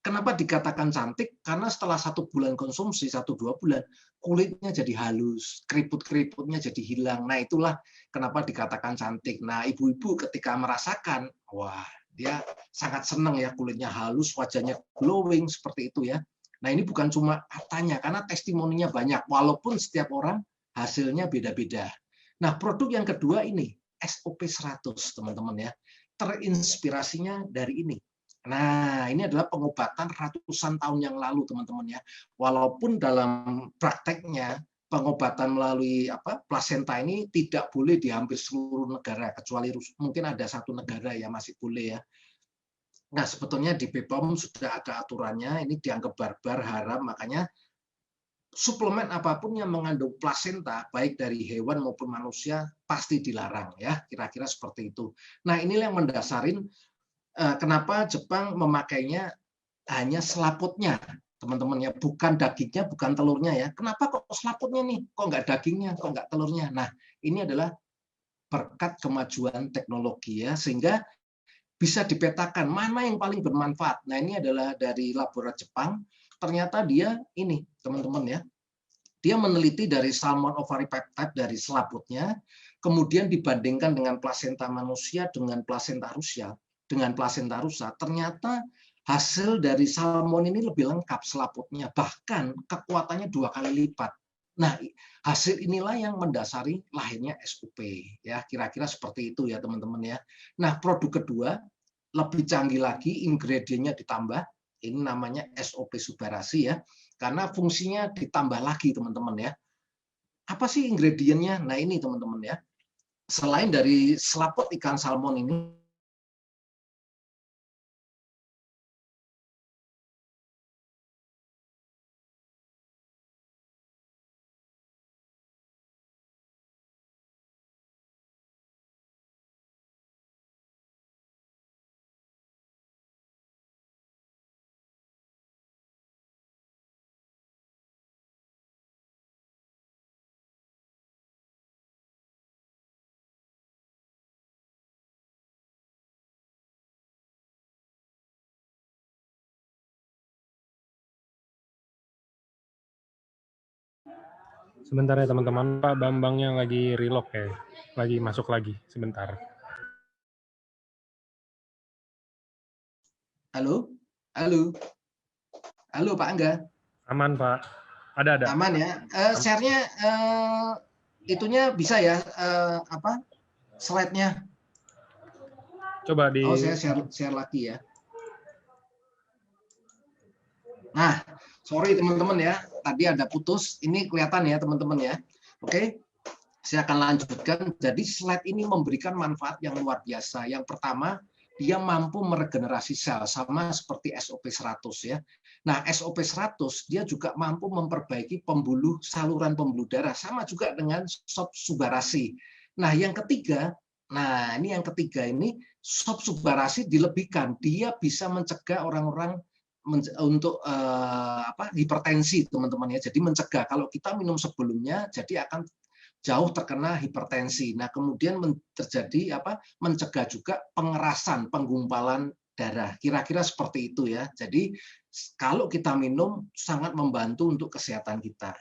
Kenapa dikatakan cantik? Karena setelah 1 bulan konsumsi, 1-2 bulan, kulitnya jadi halus, keriput-keriputnya jadi hilang. Nah itulah kenapa dikatakan cantik. Nah ibu-ibu ketika merasakan, wah dia sangat senang ya kulitnya halus, wajahnya glowing seperti itu ya. Nah ini bukan cuma katanya, karena testimoninya banyak, walaupun setiap orang hasilnya beda-beda. Nah produk yang kedua ini, SOP 100 teman-teman ya. Terinspirasinya dari ini. Nah, ini adalah pengobatan ratusan tahun yang lalu, teman-teman ya. Walaupun dalam prakteknya pengobatan melalui plasenta ini tidak boleh di hampir seluruh negara, kecuali mungkin ada 1 negara yang masih boleh ya. Nah, sebetulnya di BPOM sudah ada aturannya, ini dianggap barbar, haram, makanya suplemen apapun yang mengandung plasenta, baik dari hewan maupun manusia, pasti dilarang ya, kira-kira seperti itu. Nah, inilah yang mendasarin kenapa Jepang memakainya hanya selaputnya, teman-teman ya, bukan dagingnya, bukan telurnya ya. Kenapa kok selaputnya nih? Kok nggak dagingnya? Kok nggak telurnya? Nah, ini adalah berkat kemajuan teknologi ya, sehingga bisa dipetakan mana yang paling bermanfaat. Nah, ini adalah dari laboratorium Jepang. Ternyata dia ini, teman-teman ya, dia meneliti dari salmon ovaripeptide dari selaputnya, kemudian dibandingkan dengan plasenta manusia dengan plasenta rusa, ternyata hasil dari salmon ini lebih lengkap selaputnya, bahkan kekuatannya 2 kali lipat. Nah, hasil inilah yang mendasari lahirnya SOP ya, kira-kira seperti itu ya teman-teman ya. Nah, produk kedua lebih canggih lagi, ingredientnya ditambah, ini namanya SOP Subarasi ya, karena fungsinya ditambah lagi teman-teman ya. Apa sih ingredientnya? Nah ini teman-teman ya, selain dari selaput ikan salmon ini, Sebentar ya teman-teman, Pak Bambangnya lagi relog ya, lagi masuk lagi, sebentar. Halo, halo, halo Pak Angga. Aman Pak, ada. Aman ya. Share-nya itunya bisa ya, apa slide-nya? Coba di. Oh, saya share lagi ya. Nah, sorry teman-teman ya, tadi ada putus. Ini kelihatan ya teman-teman ya. Oke, saya akan lanjutkan. Jadi slide ini memberikan manfaat yang luar biasa. Yang pertama, dia mampu meregenerasi sel, sama seperti SOP 100 ya. Nah, SOP 100 dia juga mampu memperbaiki saluran pembuluh darah, sama juga dengan SOP Subarasi. Nah, yang ketiga, ini SOP Subarasi dilebihkan, dia bisa mencegah orang-orang untuk hipertensi teman-teman ya. Jadi mencegah, kalau kita minum sebelumnya jadi akan jauh terkena hipertensi. Nah, kemudian terjadi mencegah juga pengerasan, penggumpalan darah. Kira-kira seperti itu ya. Jadi kalau kita minum sangat membantu untuk kesehatan kita.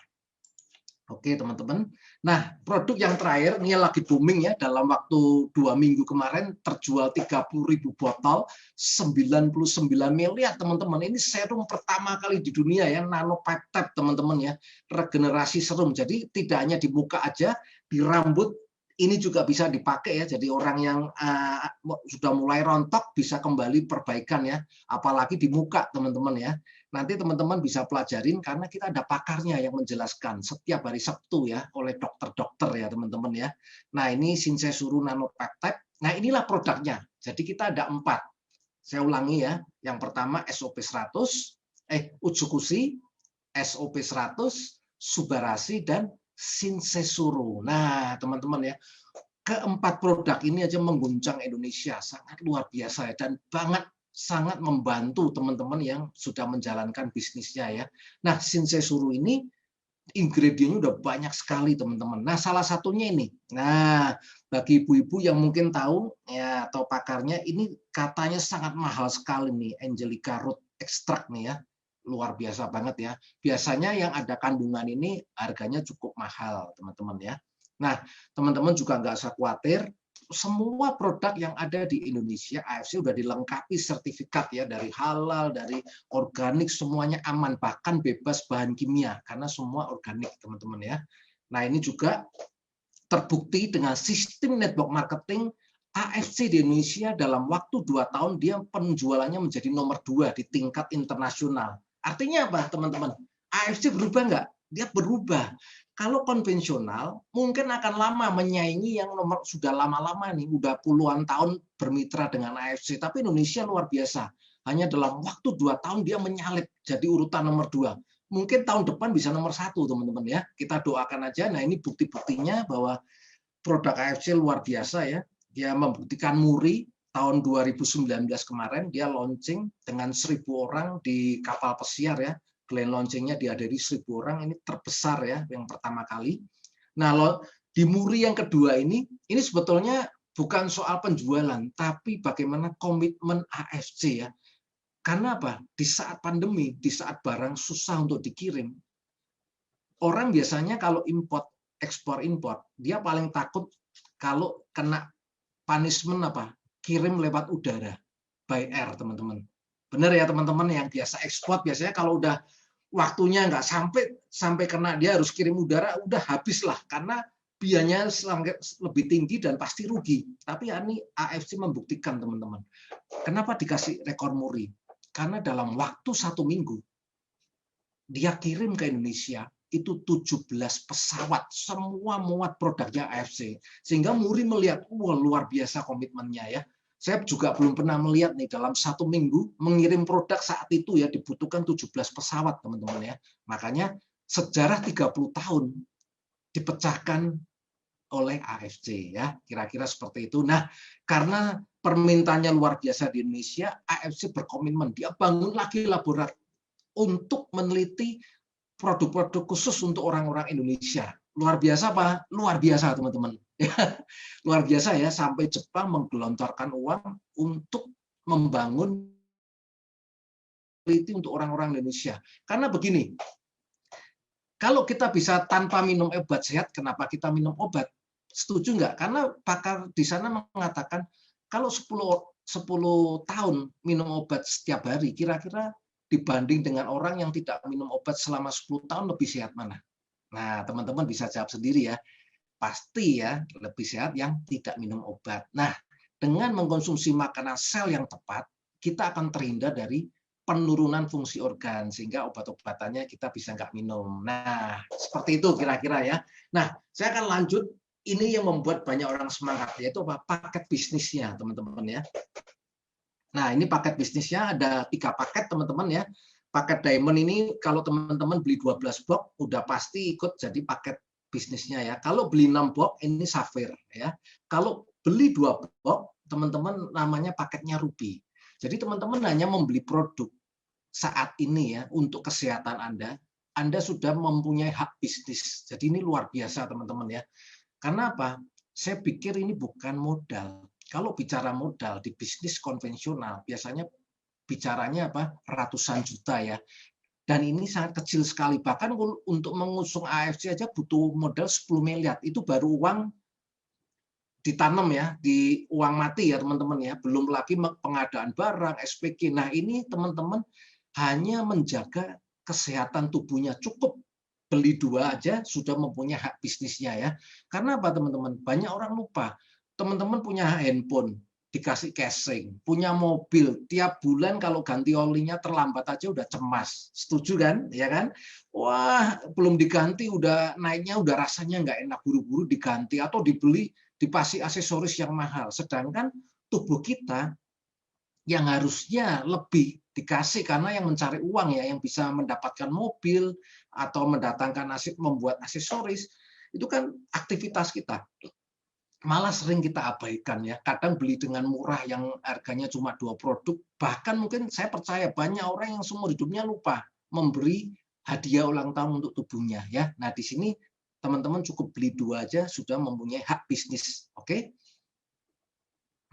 Oke teman-teman. Nah, produk yang terakhir ini lagi booming ya, dalam waktu 2 minggu kemarin terjual 30.000 botol, 99 miliar teman-teman. Ini serum pertama kali di dunia ya, nanopeptide teman-teman ya, regenerasi serum. Jadi tidak hanya di muka aja, di rambut ini juga bisa dipakai ya. Jadi orang yang sudah mulai rontok bisa kembali perbaikan ya, apalagi di muka teman-teman ya. Nanti teman-teman bisa pelajarin karena kita ada pakarnya yang menjelaskan setiap hari Sabtu ya oleh dokter-dokter ya teman-teman ya. Nah ini Shinsei-Suru Nanopeptide. Nah inilah produknya. Jadi kita ada 4. Saya ulangi ya. Yang pertama SOP 100, Utsukushi, SOP 100, Subarasi dan Shinsei-Suru. Nah teman-teman ya. Keempat produk ini aja mengguncang Indonesia, sangat luar biasa ya, dan sangat membantu teman-teman yang sudah menjalankan bisnisnya ya. Nah, Shinsei-Suru ini ingredientnya udah banyak sekali teman-teman. Nah, salah satunya ini. Nah, bagi ibu-ibu yang mungkin tahu ya atau pakarnya, ini katanya sangat mahal sekali nih Angelica Root Extract nih ya. Luar biasa banget ya. Biasanya yang ada kandungan ini harganya cukup mahal teman-teman ya. Nah, teman-teman juga nggak usah khawatir. Semua produk yang ada di Indonesia AFC sudah dilengkapi sertifikat ya, dari halal, dari organik, semuanya aman, bahkan bebas bahan kimia karena semua organik teman-teman ya. Nah ini juga terbukti dengan sistem network marketing AFC di Indonesia dalam waktu 2 tahun dia penjualannya menjadi nomor 2 di tingkat internasional. Artinya apa teman-teman? AFC berubah nggak? Dia berubah. Kalau konvensional mungkin akan lama menyaingi yang sudah lama-lama nih, udah puluhan tahun bermitra dengan AFC. Tapi Indonesia luar biasa. Hanya dalam waktu 2 tahun dia menyalip jadi urutan nomor 2. Mungkin tahun depan bisa nomor 1 teman-teman ya. Kita doakan aja. Nah ini bukti-buktinya bahwa produk AFC luar biasa ya. Dia membuktikan Muri tahun 2019 kemarin dia launching dengan 1.000 orang di kapal pesiar ya. Grand launchingnya dihadiri 1.000 orang, ini terbesar ya yang pertama kali. Nah di Muri yang kedua ini sebetulnya bukan soal penjualan, tapi bagaimana komitmen AFC ya. Karena apa? Di saat pandemi, di saat barang susah untuk dikirim, orang biasanya kalau ekspor-impor, dia paling takut kalau kena punishment kirim lewat udara, by air teman-teman. Benar ya teman-teman, yang biasa ekspor biasanya kalau udah waktunya nggak sampai kena dia harus kirim udara, udah habis lah karena biayanya lebih tinggi dan pasti rugi. Tapi ini AFC membuktikan teman-teman. Kenapa dikasih rekor Muri? Karena dalam waktu 1 minggu dia kirim ke Indonesia itu 17 pesawat, semua muat produknya AFC. Sehingga Muri melihat, wah luar biasa komitmennya ya. Saya juga belum pernah melihat nih dalam 1 minggu mengirim produk saat itu ya dibutuhkan 17 pesawat teman-teman ya. Makanya sejarah 30 tahun dipecahkan oleh AFC ya, kira-kira seperti itu. Nah, karena permintaannya luar biasa di Indonesia, AFC berkomitmen dia bangun lagi laboratorium untuk meneliti produk-produk khusus untuk orang-orang Indonesia. Luar biasa apa? Luar biasa teman-teman. Luar biasa ya, sampai Jepang menggelontorkan uang untuk membangun peneliti untuk orang-orang Indonesia. Karena begini, Kalau kita bisa tanpa minum obat sehat, kenapa kita minum obat? Setuju nggak? Karena pakar di sana mengatakan kalau 10 tahun minum obat setiap hari, kira-kira dibanding dengan orang yang tidak minum obat selama 10 tahun lebih sehat mana? Nah, teman-teman bisa jawab sendiri ya. Pasti ya, lebih sehat yang tidak minum obat. Nah, dengan mengkonsumsi makanan sel yang tepat, kita akan terhindar dari penurunan fungsi organ, sehingga obat-obatannya kita bisa nggak minum. Nah, seperti itu kira-kira ya. Nah, saya akan lanjut. Ini yang membuat banyak orang semangat, yaitu apa? Paket bisnisnya, teman-teman ya. Nah, ini paket bisnisnya ada 3 paket, teman-teman ya. Paket Diamond ini kalau teman-teman beli 12 box, udah pasti ikut jadi paket bisnisnya ya. Kalau beli 6 box, ini Sapphire ya. Kalau beli 2 box, teman-teman namanya paketnya Ruby. Jadi teman-teman hanya membeli produk saat ini ya untuk kesehatan Anda sudah mempunyai hak bisnis. Jadi ini luar biasa teman-teman ya. Karena apa? Saya pikir ini bukan modal. Kalau bicara modal di bisnis konvensional, biasanya bicaranya apa? Ratusan juta ya. Dan ini sangat kecil sekali. Bahkan untuk mengusung AFC aja butuh modal 10 miliar. Itu baru uang ditanam ya, di uang mati ya teman-teman ya. Belum lagi pengadaan barang, SPG. Nah ini teman-teman hanya menjaga kesehatan tubuhnya. Cukup beli 2 aja sudah mempunyai hak bisnisnya ya. Karena apa teman-teman? Banyak orang lupa. Teman-teman punya handphone, dikasih casing, punya mobil, tiap bulan kalau ganti olinya terlambat aja udah cemas. Setuju kan? Ya kan? Wah, belum diganti udah naiknya udah rasanya nggak enak, buru-buru diganti atau dibeli dipasang aksesoris yang mahal. Sedangkan tubuh kita yang harusnya lebih dikasih karena yang mencari uang ya, yang bisa mendapatkan mobil atau mendatangkan membuat aksesoris, itu kan aktivitas kita. Malah sering kita abaikan ya. Kadang beli dengan murah yang harganya cuma 2 produk, bahkan mungkin saya percaya banyak orang yang seumur hidupnya lupa memberi hadiah ulang tahun untuk tubuhnya ya. Nah, di sini teman-teman cukup beli 2 aja sudah mempunyai hak bisnis. Oke?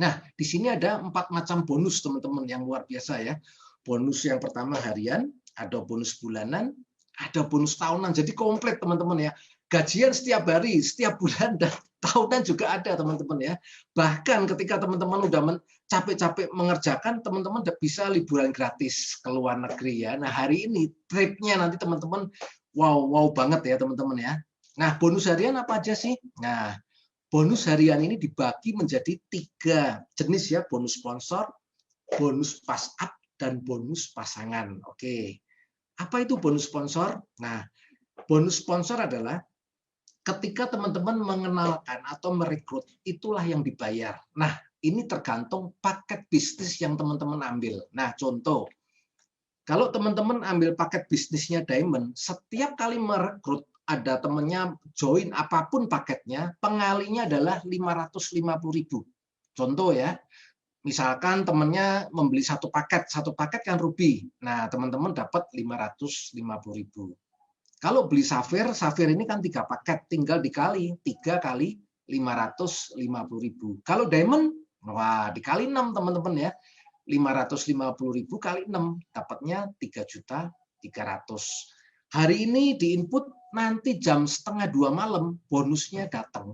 Nah, di sini ada 4 macam bonus teman-teman yang luar biasa ya. Bonus yang pertama harian, ada bonus bulanan, ada bonus tahunan. Jadi komplit teman-teman ya. Gajian setiap hari, setiap bulan, dan tahunan juga ada teman-teman ya. Bahkan ketika teman-teman udah capek-capek mengerjakan, teman-teman udah bisa liburan gratis ke luar negeri ya. Nah hari ini tripnya nanti teman-teman wow banget ya teman-teman ya. Nah bonus harian apa aja sih? Nah bonus harian ini dibagi menjadi 3 jenis ya, bonus sponsor, bonus pass up, dan bonus pasangan. Oke. Apa itu bonus sponsor? Nah, bonus sponsor adalah ketika teman-teman mengenalkan atau merekrut, itulah yang dibayar. Nah, ini tergantung paket bisnis yang teman-teman ambil. Nah, contoh, kalau teman-teman ambil paket bisnisnya Diamond, setiap kali merekrut, ada temannya join apapun paketnya, pengalinya adalah 550.000. Contoh ya, misalkan temannya membeli 1 paket kan Ruby. Nah, teman-teman dapat 550.000. Kalau beli Sapphire ini kan 3 paket, tinggal dikali 3 kali 550.000. Kalau Diamond, wah dikali 6 teman-teman ya. 550.000 kali 6, dapatnya 3.300.000. Hari ini diinput, nanti jam 1:30 malam bonusnya datang.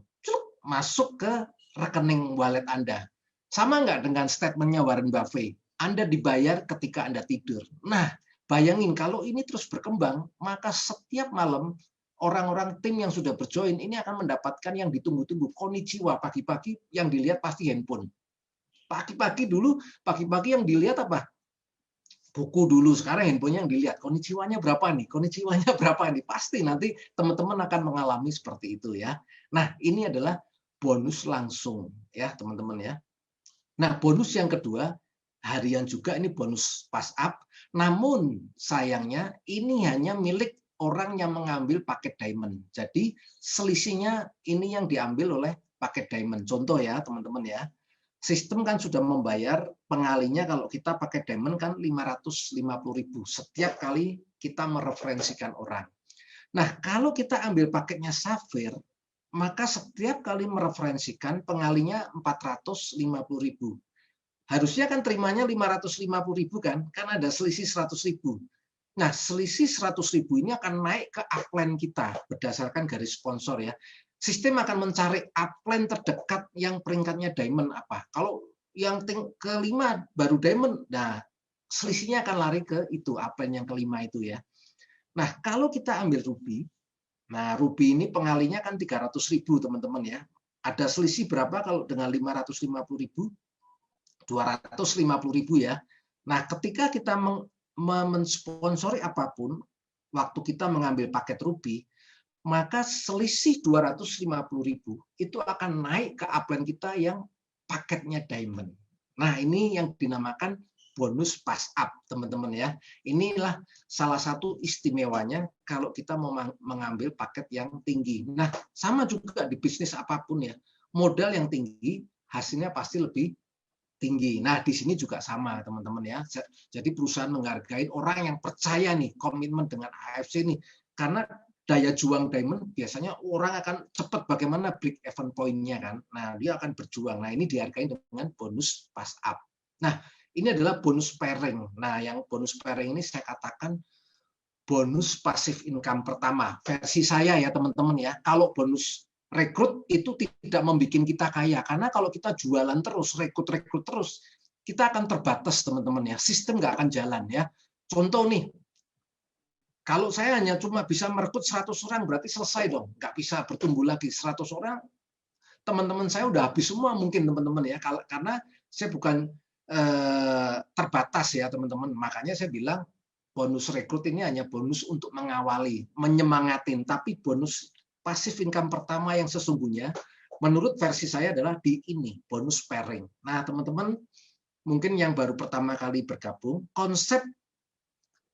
Masuk ke rekening wallet Anda. Sama nggak dengan statementnya Warren Buffett? Anda dibayar ketika Anda tidur. Nah, bayangin kalau ini terus berkembang, maka setiap malam orang-orang tim yang sudah berjoin ini akan mendapatkan yang ditunggu-tunggu. Konnichiwa, pagi-pagi yang dilihat pasti handphone. Pagi-pagi yang dilihat apa? Buku dulu, sekarang handphonenya yang dilihat. Konnichiwa-nya berapa nih? Konnichiwa-nya berapa nih? Pasti nanti teman-teman akan mengalami seperti itu ya. Nah, ini adalah bonus langsung ya, teman-teman ya. Nah, bonus yang kedua, harian juga, ini bonus pass up. Namun sayangnya ini hanya milik orang yang mengambil paket Diamond. Jadi selisihnya ini yang diambil oleh paket Diamond. Contoh ya teman-teman ya. Sistem kan sudah membayar pengalinya kalau kita pakai Diamond kan 550.000 setiap kali kita mereferensikan orang. Nah, kalau kita ambil paketnya Sapphire, maka setiap kali mereferensikan pengalinya 450.000. Harusnya kan terimanya 550.000 kan ada selisih 100.000. Nah, selisih 100.000 ini akan naik ke upline kita berdasarkan garis sponsor ya. Sistem akan mencari upline terdekat yang peringkatnya diamond apa. Kalau yang kelima baru diamond, nah selisihnya akan lari ke itu upline yang kelima itu ya. Nah, kalau kita ambil ruby, nah ruby ini pengalinya kan 300.000 teman-teman ya. Ada selisih berapa kalau dengan 550.000? 250.000 ya. Nah, ketika kita mensponsori apapun, waktu kita mengambil paket ruby, maka selisih 250.000 itu akan naik ke upline kita yang paketnya diamond. Nah, ini yang dinamakan bonus pass up, teman-teman ya. Inilah salah satu istimewanya kalau kita mau mengambil paket yang tinggi. Nah, sama juga di bisnis apapun ya. Modal yang tinggi, hasilnya pasti lebih tinggi. Nah, di sini juga sama, teman-teman ya. Jadi perusahaan menghargai orang yang percaya nih, komitmen dengan AFC nih. Karena daya juang diamond biasanya orang akan cepat bagaimana break even point-nya kan. Nah, dia akan berjuang. Nah, ini dihargai dengan bonus pass up. Nah, ini adalah bonus pairing. Nah, yang bonus pairing ini saya katakan bonus passive income pertama. Versi saya ya, teman-teman ya. Kalau bonus rekrut itu tidak membuat kita kaya, karena kalau kita jualan terus, rekrut terus, kita akan terbatas, teman-teman ya. Sistem nggak akan jalan ya. Contoh nih, kalau saya hanya cuma bisa merekrut 100 orang, berarti selesai dong. Nggak bisa bertumbuh lagi. 100 orang, teman-teman saya udah habis semua mungkin, teman-teman ya. Karena saya bukan terbatas ya, teman-teman. Makanya saya bilang bonus rekrut ini hanya bonus untuk mengawali, menyemangatin. Tapi bonus passive income pertama yang sesungguhnya, menurut versi saya adalah di ini, bonus pairing. Nah, teman-teman, mungkin yang baru pertama kali bergabung, konsep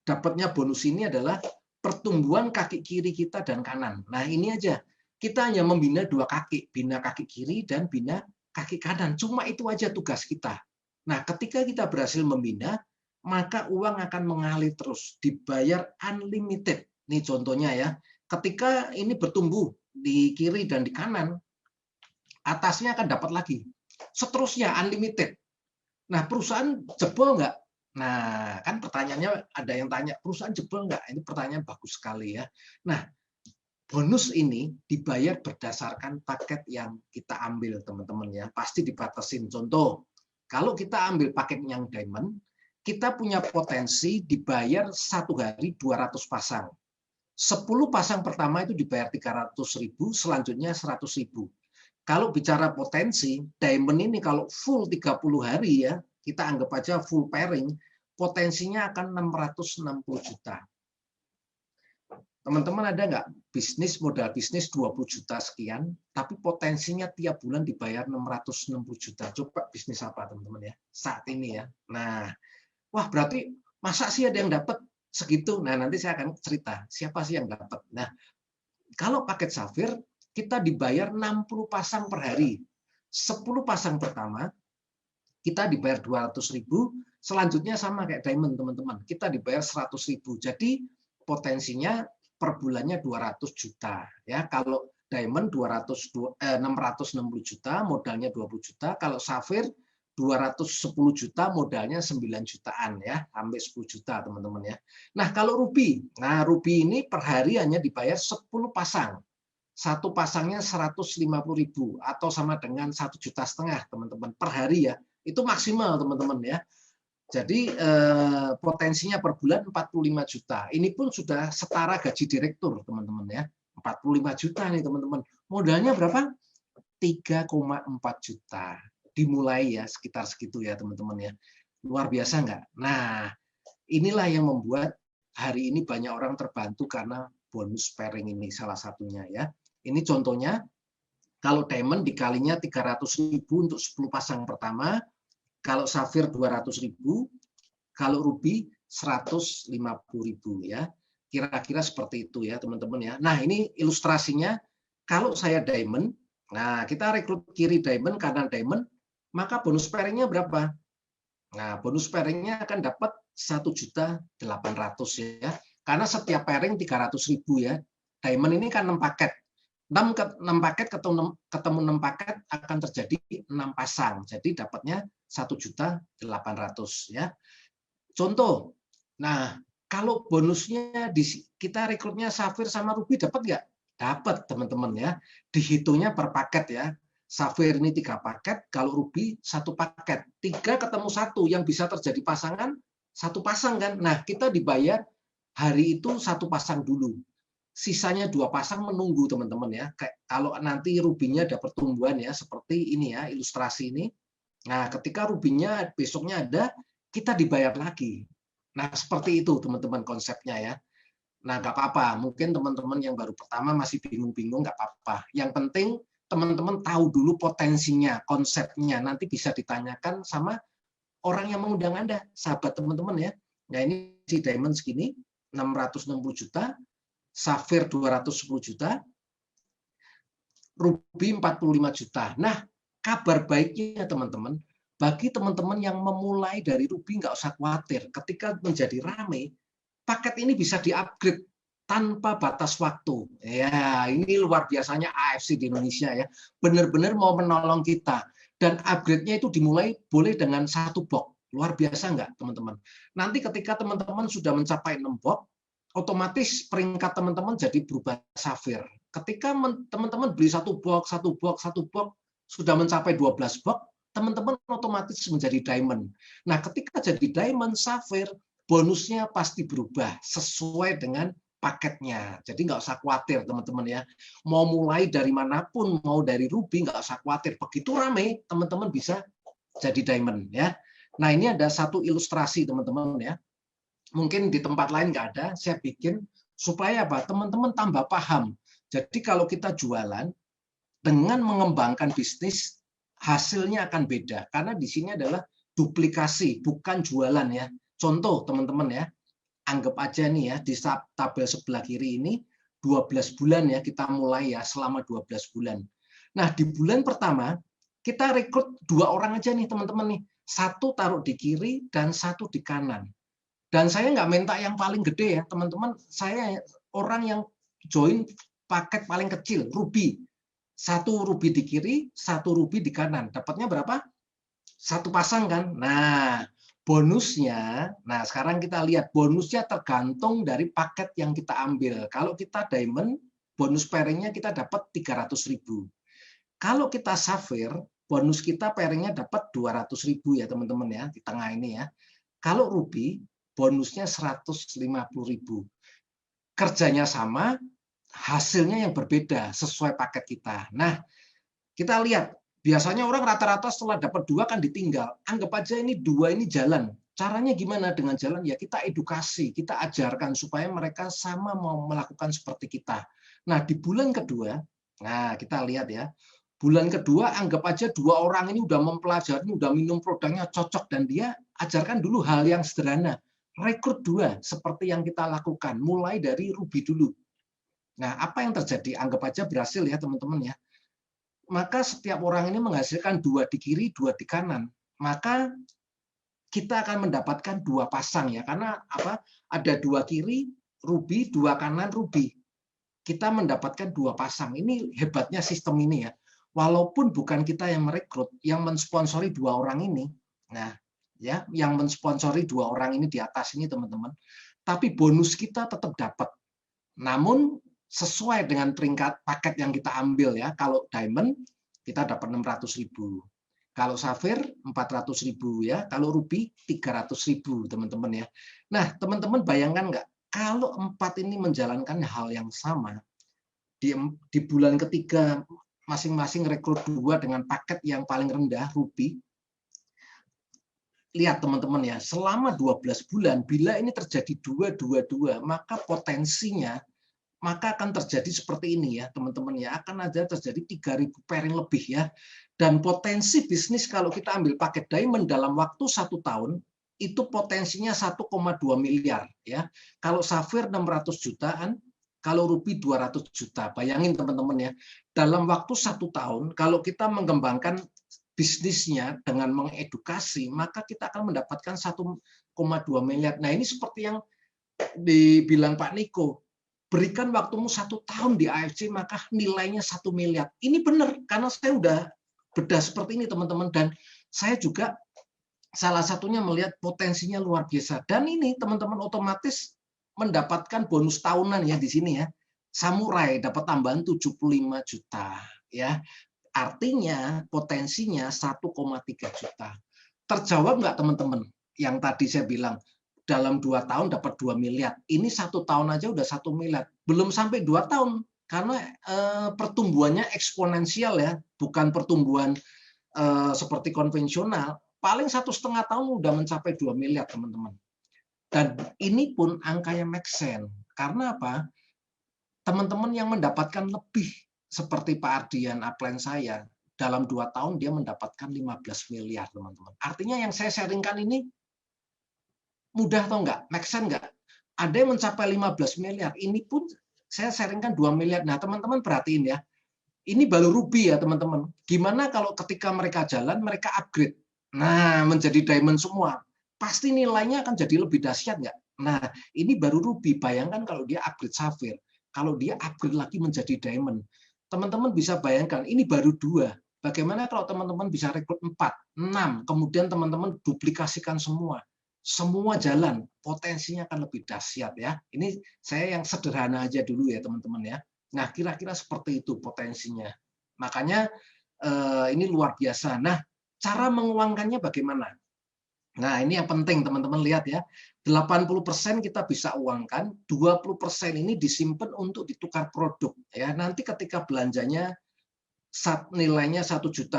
dapatnya bonus ini adalah pertumbuhan kaki kiri kita dan kanan. Nah, ini aja. Kita hanya membina dua kaki, bina kaki kiri dan bina kaki kanan. Cuma itu aja tugas kita. Nah, ketika kita berhasil membina, maka uang akan mengalir terus, dibayar unlimited. Ini contohnya ya. Ketika ini bertumbuh di kiri dan di kanan, atasnya akan dapat lagi. Seterusnya unlimited. Nah, perusahaan jebol nggak? Nah, kan pertanyaannya ada yang tanya, perusahaan jebol nggak? Ini pertanyaan bagus sekali ya. Nah, bonus ini dibayar berdasarkan paket yang kita ambil, teman-teman ya. Pasti dibatasin. Contoh, kalau kita ambil paket yang diamond, kita punya potensi dibayar satu hari 200 pasang. 10 pasang pertama itu dibayar 300.000, selanjutnya 100.000. Kalau bicara potensi, diamond ini kalau full 30 hari ya, kita anggap aja full pairing, potensinya akan 660 juta. Teman-teman ada nggak bisnis, modal bisnis 20 juta sekian, tapi potensinya tiap bulan dibayar 660 juta. Coba bisnis apa, teman-teman ya, saat ini ya. Nah, wah berarti masa sih ada yang dapat segitu? Nah, nanti saya akan cerita siapa sih yang dapat. Nah, kalau paket Safir, kita dibayar 60 pasang per hari. 10 pasang pertama, kita dibayar 200.000, selanjutnya sama kayak diamond, teman-teman. Kita dibayar 100.000. Jadi, potensinya per bulannya 200 juta. Ya, kalau diamond 660 juta, modalnya 20 juta. Kalau Safir 210 juta, modalnya 9 jutaan ya, sampai 10 juta teman-teman ya. Nah, kalau ruby, ruby ini per hari hanya dibayar 10 pasang. Satu pasangnya 150.000 atau sama dengan 1,5 juta teman-teman per hari ya. Itu maksimal teman-teman ya. Jadi potensinya per bulan 45 juta. Ini pun sudah setara gaji direktur teman-teman ya. 45 juta nih teman-teman. Modalnya berapa? 3,4 juta. Dimulai ya sekitar segitu ya teman-teman ya. Luar biasa nggak? Nah, inilah yang membuat hari ini banyak orang terbantu karena bonus pairing ini salah satunya ya. Ini contohnya, kalau diamond dikalinya 300.000 untuk 10 pasang pertama, kalau Safir 200.000, kalau ruby 150.000 ya. Kira-kira seperti itu ya teman-teman ya. Nah, ini ilustrasinya kalau saya diamond, nah kita rekrut kiri diamond, kanan diamond, maka bonus pairingnya berapa? Nah, bonus pairingnya akan dapat 1.800.000 ya. Karena setiap pairing 300.000 ya. Diamond ini kan 6 paket. 6 paket ketemu 6 paket akan terjadi 6 pasang. Jadi dapatnya 1.800.000 ya. Contoh. Nah, Kalau bonusnya kita rekrutnya Safir sama Ruby dapat nggak? Dapat teman-teman ya. Dihitungnya per paket ya. Safir ini 3 paket, kalau Ruby 1 paket. 3 ketemu 1 yang bisa terjadi pasangan, 1 pasang kan. Nah, kita dibayar hari itu 1 pasang dulu. Sisanya 2 pasang menunggu teman-teman ya. Kayak kalau nanti Ruby-nya ada pertumbuhan ya, seperti ini ya, ilustrasi ini. Nah, ketika Ruby-nya besoknya ada, kita dibayar lagi. Nah, seperti itu teman-teman konsepnya ya. Nah, nggak apa-apa. Mungkin teman-teman yang baru pertama masih bingung-bingung, nggak apa-apa. Yang penting teman-teman tahu dulu potensinya, konsepnya. Nanti bisa ditanyakan sama orang yang mengundang Anda, sahabat teman-teman ya. Nah, ini si Diamond segini, 660 juta, Safir 210 juta, Ruby 45 juta. Nah, kabar baiknya teman-teman, bagi teman-teman yang memulai dari Ruby nggak usah khawatir. Ketika menjadi rame, paket ini bisa di-upgrade tanpa batas waktu. Ya, ini luar biasanya AFC di Indonesia ya. Benar-benar mau menolong kita. Dan upgrade-nya itu dimulai boleh dengan 1 box. Luar biasa nggak, teman-teman? Nanti ketika teman-teman sudah mencapai 6 box, otomatis peringkat teman-teman jadi berubah Safir. Ketika teman-teman beli 1 box, 1 box, 1 box, sudah mencapai 12 box, teman-teman otomatis menjadi Diamond. Nah, ketika jadi Diamond, Safir, bonusnya pasti berubah sesuai dengan paketnya. Jadi nggak usah khawatir teman-teman ya. Mau mulai dari manapun, mau dari Ruby nggak usah khawatir. Begitu rame, teman-teman bisa jadi Diamond ya. Nah, ini ada satu ilustrasi teman-teman ya. Mungkin di tempat lain nggak ada, saya bikin supaya apa? Teman-teman tambah paham. Jadi kalau kita jualan dengan mengembangkan bisnis, hasilnya akan beda. Karena di sini adalah duplikasi, bukan jualan ya. Contoh teman-teman ya, anggap aja nih ya, di tabel sebelah kiri ini 12 bulan ya, kita mulai ya selama 12 bulan. Nah, di bulan pertama, kita rekrut 2 orang aja nih teman-teman nih. 1 taruh di kiri dan 1 di kanan. Dan saya nggak minta yang paling gede ya, teman-teman. Saya orang yang join paket paling kecil, Ruby. 1 Ruby di kiri, 1 Ruby di kanan. Dapatnya berapa? 1 pasang kan? Nah, bonusnya, nah sekarang kita lihat bonusnya tergantung dari paket yang kita ambil. Kalau kita Diamond, bonus pairingnya kita dapat 300.000. Kalau kita Safir, bonus kita pairingnya dapat 200.000 ya teman-teman ya, di tengah ini ya. Kalau Ruby, bonusnya 150.000. Kerjanya sama, hasilnya yang berbeda sesuai paket kita. Nah, kita lihat. Biasanya orang rata-rata setelah dapat 2 kan ditinggal. Anggap aja ini 2 ini jalan. Caranya gimana dengan jalan? Ya kita edukasi, kita ajarkan supaya mereka sama mau melakukan seperti kita. Nah, di bulan kedua, nah kita lihat ya. Bulan kedua anggap aja 2 orang ini udah mempelajari, udah minum produknya cocok dan dia ajarkan dulu hal yang sederhana. Rekrut 2 seperti yang kita lakukan, mulai dari Ruby dulu. Nah, apa yang terjadi? Anggap aja berhasil ya teman-teman ya. Maka setiap orang ini menghasilkan 2 di kiri, 2 di kanan. Maka kita akan mendapatkan 2 pasang ya, karena apa? Ada 2 kiri Ruby, 2 kanan Ruby. Kita mendapatkan 2 pasang. Ini hebatnya sistem ini ya. Walaupun bukan kita yang merekrut, yang mensponsori 2 orang ini. Nah, ya, yang mensponsori 2 orang ini di atas ini teman-teman. Tapi bonus kita tetap dapat. Namun sesuai dengan peringkat paket yang kita ambil ya. Kalau Diamond kita dapat 600.000. Kalau Safir 400.000 ya. Kalau Ruby 300.000 teman-teman ya. Nah, teman-teman bayangkan nggak kalau 4 ini menjalankan hal yang sama di bulan ketiga masing-masing rekrut 2 dengan paket yang paling rendah Ruby. Lihat teman-teman ya, selama 12 bulan bila ini terjadi 2-2-2, maka potensinya maka akan terjadi seperti ini ya teman-teman ya, akan ada terjadi 3.000 pairing lebih ya. Dan potensi bisnis kalau kita ambil paket Diamond dalam waktu 1 tahun itu potensinya 1,2 miliar ya. Kalau Safir 600 jutaan, kalau Ruby 200 juta. Bayangin teman-teman ya, dalam waktu 1 tahun kalau kita mengembangkan bisnisnya dengan mengedukasi, maka kita akan mendapatkan 1,2 miliar. Nah, ini seperti yang dibilang Pak Niko, berikan waktumu 1 tahun di AFC maka nilainya 1 miliar. Ini benar karena saya udah bedah seperti ini teman-teman, dan saya juga salah satunya melihat potensinya luar biasa. Dan ini teman-teman otomatis mendapatkan bonus tahunan ya di sini ya. Samurai dapat tambahan 75 juta ya. Artinya potensinya 1,3 juta. Terjawab nggak teman-teman? Yang tadi saya bilang dalam 2 tahun dapat 2 miliar. Ini 1 tahun aja udah 1 miliar. Belum sampai 2 tahun karena pertumbuhannya eksponensial ya, bukan pertumbuhan seperti konvensional. Paling 1,5 tahun udah mencapai 2 miliar teman-teman. Dan ini pun angkanya make sense. Karena apa? Teman-teman yang mendapatkan lebih seperti Pak Ardian, upline saya, dalam 2 tahun dia mendapatkan 15 miliar, teman-teman. Artinya yang saya sharingkan ini mudah atau enggak? Make sense enggak? Ada yang mencapai 15 miliar, ini pun saya sharingkan 2 miliar. Nah, teman-teman perhatiin ya. Ini baru ruby ya, teman-teman. Gimana kalau ketika mereka jalan, mereka upgrade? Nah, menjadi diamond semua. Pasti nilainya akan jadi lebih dahsyat enggak? Nah, ini baru ruby. Bayangkan kalau dia upgrade safir. Kalau dia upgrade lagi menjadi diamond, teman-teman bisa bayangkan, ini baru 2. Bagaimana kalau teman-teman bisa rekrut 4, 6, kemudian teman-teman duplikasikan semua. Semua jalan, potensinya akan lebih dahsyat ya. Ini saya yang sederhana aja dulu ya teman-teman ya. Nah, kira-kira seperti itu potensinya. Makanya ini luar biasa. Nah, cara menguangkannya bagaimana? Nah, ini yang penting teman-teman lihat ya. 80% kita bisa uangkan, 20% ini disimpan untuk ditukar produk ya. Nanti ketika belanjanya nilainya 1.650.000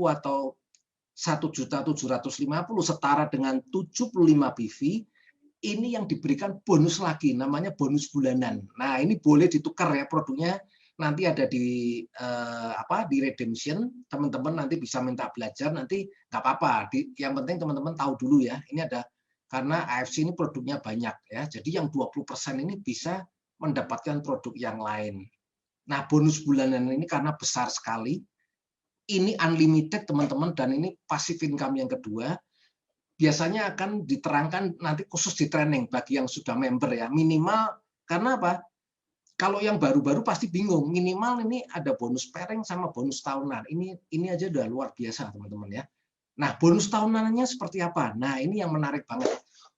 atau 1.750.000 setara dengan 75 PV, ini yang diberikan bonus lagi, namanya bonus bulanan. Nah, ini boleh ditukar ya produknya. Nanti ada di di redemption, teman-teman nanti bisa minta belajar, nanti nggak apa-apa. Yang penting teman-teman tahu dulu ya. Ini ada karena AFC ini produknya banyak ya. Jadi yang 20% ini bisa mendapatkan produk yang lain. Nah, bonus bulanan ini karena besar sekali. Ini unlimited teman-teman dan ini passive income yang kedua. Biasanya akan diterangkan nanti khusus di training bagi yang sudah member ya. Minimal karena apa? Kalau yang baru-baru pasti bingung. Minimal ini ada bonus pairing sama bonus tahunan. Ini aja udah luar biasa teman-teman ya. Nah, bonus tahunannya seperti apa? Nah, ini yang menarik banget.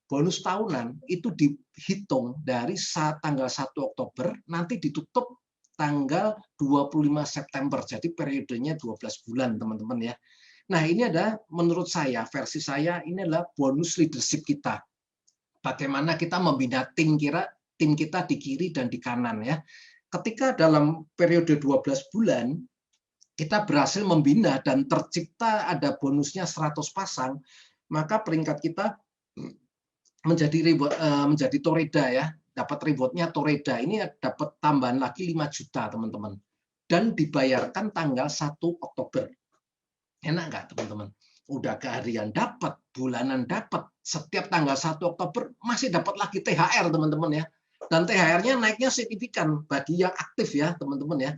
Bonus tahunan itu dihitung dari tanggal 1 Oktober, nanti ditutup tanggal 25 September. Jadi periodenya 12 bulan, teman-teman ya. Nah, ini ada menurut saya, versi saya, ini adalah bonus leadership kita. Bagaimana kita membina tim kita di kiri dan di kanan ya. Ketika dalam periode 12 bulan, kita berhasil membina dan tercipta ada bonusnya 100 pasang, maka peringkat kita menjadi Toreda ya, dapat rewardnya Toreda. Ini dapat tambahan lagi 5 juta teman-teman. Dan dibayarkan tanggal 1 Oktober. Enak nggak teman-teman? Udah keharian dapat, bulanan dapat, setiap tanggal 1 Oktober masih dapat lagi THR teman-teman ya. Dan THR-nya naiknya signifikan bagi yang aktif ya teman-teman ya.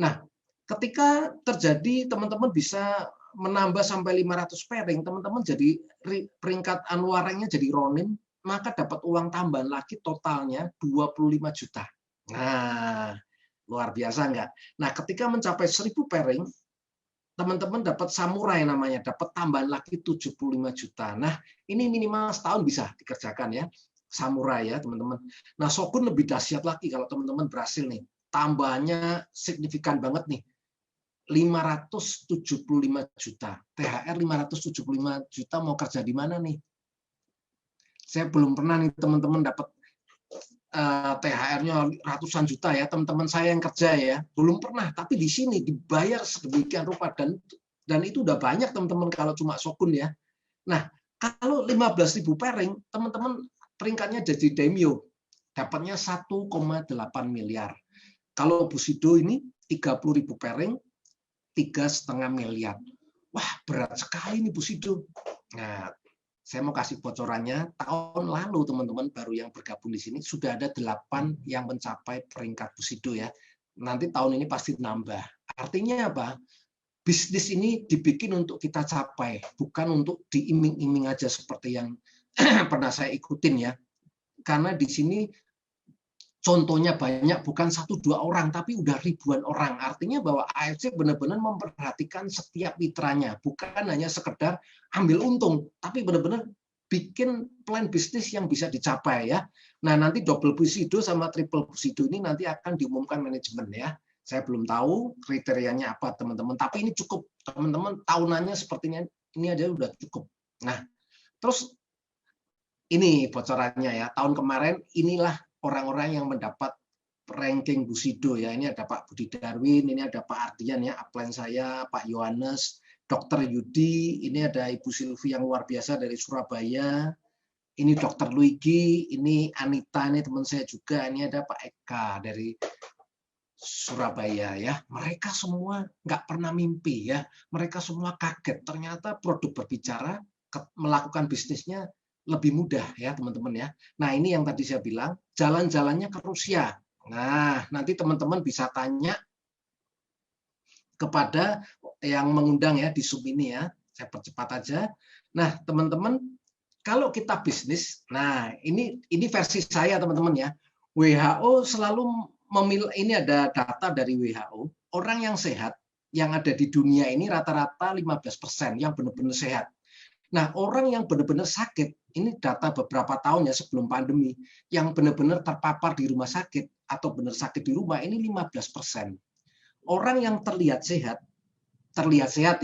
Nah, ketika terjadi teman-teman bisa menambah sampai 500 pairing, teman-teman jadi peringkat anuarengnya jadi Ronin, maka dapat uang tambahan lagi totalnya 25 juta. Nah, luar biasa nggak? Nah, ketika mencapai 1000 pairing, teman-teman dapat samurai namanya, dapat tambahan lagi 75 juta. Nah, ini minimal setahun bisa dikerjakan ya, samurai ya teman-teman. Nah, Shogun lebih dahsyat lagi kalau teman-teman berhasil nih. Tambahannya signifikan banget nih. 575 juta. THR 575 juta mau kerja di mana nih? Saya belum pernah nih teman-teman dapat THR-nya ratusan juta ya, teman-teman saya yang kerja ya. Belum pernah, tapi di sini dibayar sedemikian rupa dan itu udah banyak teman-teman kalau cuma Shogun ya. Nah, kalau 15.000 pairing, teman-teman peringkatnya jadi daimyo. Dapatnya 1,8 miliar. Kalau Bushido ini 30.000 pairing, 3,5 miliar. Wah, berat sekali nih Bushido. Nah, saya mau kasih bocorannya, tahun lalu teman-teman baru yang bergabung di sini sudah ada 8 yang mencapai peringkat Bushido ya. Nanti tahun ini pasti nambah. Artinya apa? Bisnis ini dibikin untuk kita capai, bukan untuk diiming-iming aja seperti yang pernah saya ikutin ya. Karena di sini contohnya banyak, bukan 1-2 orang, tapi udah ribuan orang. Artinya bahwa AFC benar-benar memperhatikan setiap mitranya, bukan hanya sekedar ambil untung, tapi benar-benar bikin plan bisnis yang bisa dicapai ya. Nah, nanti double Bushido sama triple Bushido ini nanti akan diumumkan manajemen ya. Saya belum tahu kriterianya apa teman-teman, tapi ini cukup teman-teman, tahunannya sepertinya ini aja udah cukup. Nah, terus ini bocorannya ya, tahun kemarin inilah orang-orang yang mendapat ranking Bushido ya. Ini ada Pak Budi Darwin, ini ada Pak Ardian ya, upline saya, Pak Yohanes, Dr. Yudi, ini ada Ibu Silvi yang luar biasa dari Surabaya, ini Dr. Luigi, ini Anita, ini teman saya juga, ini ada Pak Eka dari Surabaya ya. Mereka semua nggak pernah mimpi ya, mereka semua kaget ternyata produk berbicara melakukan bisnisnya lebih mudah ya teman-teman ya. Nah ini yang tadi saya bilang, jalan-jalannya ke Rusia. Nah nanti teman-teman bisa tanya kepada yang mengundang ya di Zoom ini ya, saya percepat aja. Nah teman-teman, kalau kita bisnis, nah ini versi saya teman-teman ya. WHO selalu memilih, ini ada data dari WHO, orang yang sehat yang ada di dunia ini rata-rata 15% yang benar-benar sehat. Nah orang yang benar-benar sakit, ini data beberapa tahun ya sebelum pandemi, yang benar-benar terpapar di rumah sakit atau benar sakit di rumah ini 15%. Orang yang terlihat sehat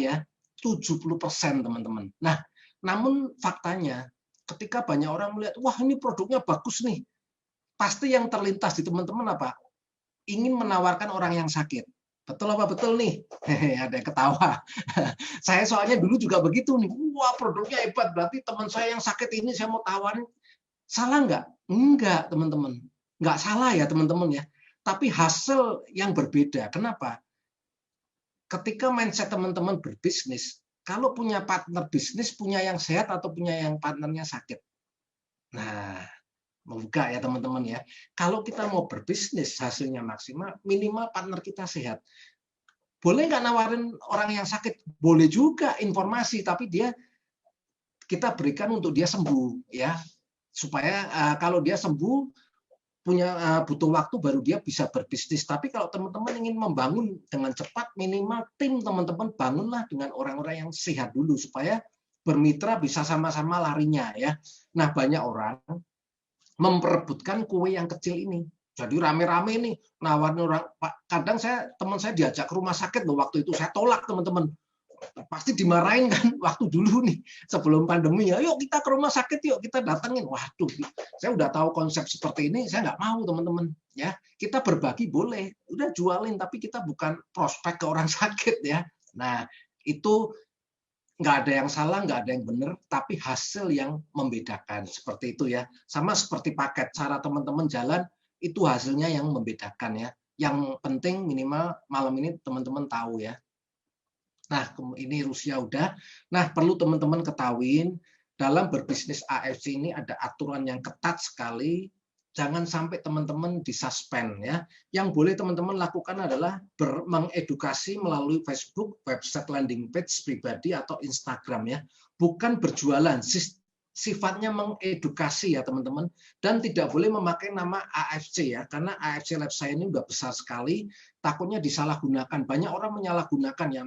ya 70% teman-teman. Nah, namun faktanya ketika banyak orang melihat, wah ini produknya bagus nih, pasti yang terlintas di teman-teman apa? Ingin menawarkan orang yang sakit. Betul apa betul nih? Hehe, ada yang ketawa. Saya soalnya dulu juga begitu nih. Wah produknya hebat, berarti teman saya yang sakit ini saya mau tawarin. Salah nggak? Enggak teman-teman. Nggak salah ya teman-teman ya. Tapi hasil yang berbeda. Kenapa? Ketika mindset teman-teman berbisnis, kalau punya partner bisnis, punya yang sehat atau punya yang partnernya sakit. Nah, membuka ya teman-teman ya. Kalau kita mau berbisnis hasilnya maksimal, minimal partner kita sehat. Boleh nggak nawarin orang yang sakit? Boleh juga informasi, tapi kita berikan untuk dia sembuh ya. Supaya kalau dia sembuh, butuh waktu baru dia bisa berbisnis. Tapi kalau teman-teman ingin membangun dengan cepat, minimal tim teman-teman bangunlah dengan orang-orang yang sehat dulu supaya bermitra bisa sama-sama larinya ya. Nah banyak orang memperebutkan kue yang kecil ini. Jadi rame-rame nih nawarin orang. Kadang teman saya diajak ke rumah sakit loh waktu itu, saya tolak teman-teman. Pasti dimarahin kan waktu dulu nih sebelum pandemi ya, yuk kita ke rumah sakit, yuk kita datengin. Waduh, saya udah tahu konsep seperti ini, saya nggak mau teman-teman ya. Kita berbagi boleh, udah jualin, tapi kita bukan prospek ke orang sakit ya. Nah itu nggak ada yang salah, nggak ada yang benar, tapi hasil yang membedakan seperti itu ya. Sama seperti paket, cara teman-teman jalan itu hasilnya yang membedakan ya. Yang penting minimal malam ini teman-teman tahu ya. Nah, ini Rusia udah. Nah, perlu teman-teman ketahuin, dalam berbisnis AFC ini ada aturan yang ketat sekali. Jangan sampai teman-teman disuspend ya. Yang boleh teman-teman lakukan adalah mengedukasi melalui Facebook, website landing page pribadi atau Instagram ya. Bukan berjualan, sifatnya mengedukasi ya teman-teman. Dan tidak boleh memakai nama AFC ya, karena AFC Lab Science ini udah besar sekali, takutnya disalahgunakan. Banyak orang menyalahgunakan ya,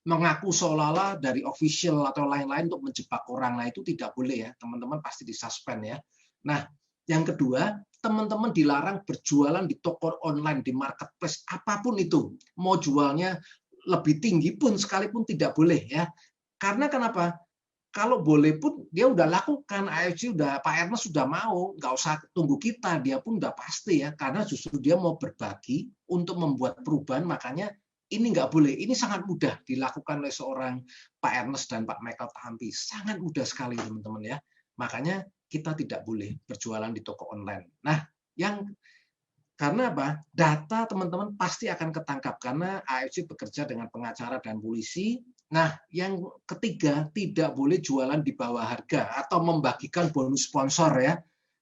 mengaku seolah-olah dari official atau lain-lain untuk menjebak orang. Nah itu tidak boleh ya, teman-teman pasti disuspend ya. Nah yang kedua, teman-teman dilarang berjualan di toko online, di marketplace apapun itu. Mau jualnya lebih tinggi pun sekalipun tidak boleh ya. Karena kenapa? Kalau boleh pun dia udah lakukan, AFC udah, Pak Ernest sudah mau, nggak usah tunggu kita, dia pun udah pasti ya. Karena justru dia mau berbagi untuk membuat perubahan, makanya ini nggak boleh. Ini sangat mudah dilakukan oleh seorang Pak Ernest dan Pak Michael Tahampi. Sangat mudah sekali teman-teman ya. Makanya kita tidak boleh berjualan di toko online. Nah, karena apa? Data teman-teman pasti akan ketangkap karena AFC bekerja dengan pengacara dan polisi. Nah, yang ketiga, tidak boleh jualan di bawah harga atau membagikan bonus sponsor ya.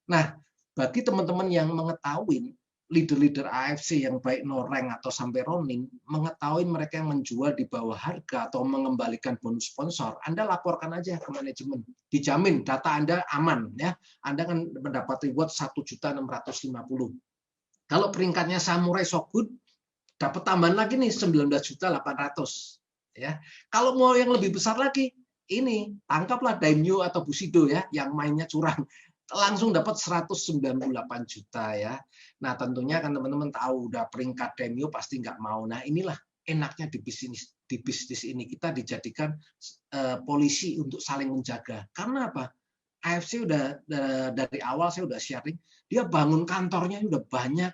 Nah, bagi teman-teman yang mengetahui leader-leader AFC yang baik no rank atau sampai running, mengetahui mereka yang menjual di bawah harga atau mengembalikan bonus sponsor, Anda laporkan aja ke manajemen. Dijamin data Anda aman ya. Anda akan mendapat reward 1.650.000. Kalau peringkatnya Samurai So Good, dapat tambahan lagi nih 19.800.000 ya. Kalau mau yang lebih besar lagi, ini tangkaplah Daimyo atau Bushido ya yang mainnya curang, langsung dapat 198 juta ya. Nah tentunya kan teman-teman tahu udah peringkat Daimyo pasti nggak mau. Nah inilah enaknya di bisnis ini kita dijadikan polisi untuk saling menjaga. Karena apa? AFC udah dari awal saya udah sharing, dia bangun kantornya udah banyak,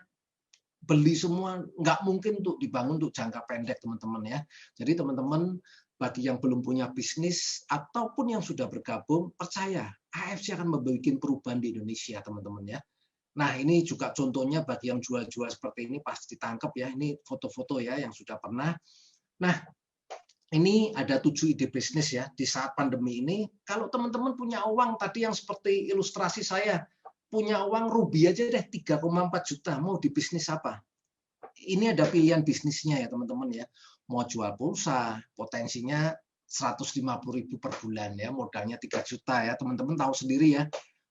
beli semua, nggak mungkin untuk dibangun untuk jangka pendek teman-teman ya. Jadi teman-teman bagi yang belum punya bisnis ataupun yang sudah bergabung, percaya AFC akan membuat perubahan di Indonesia teman-teman ya. Nah ini juga contohnya bagi yang jual-jual seperti ini pasti ditangkap ya. Ini foto-foto ya yang sudah pernah. Nah ini ada 7 ide bisnis ya di saat pandemi ini. Kalau teman-teman punya uang tadi yang seperti ilustrasi saya, punya uang rugi aja deh 3,4 juta, mau di bisnis apa? Ini ada pilihan bisnisnya ya teman-teman ya. Mau jual pulsa, potensinya 150.000 per bulan ya, modalnya 3 juta ya. Teman-teman tahu sendiri ya,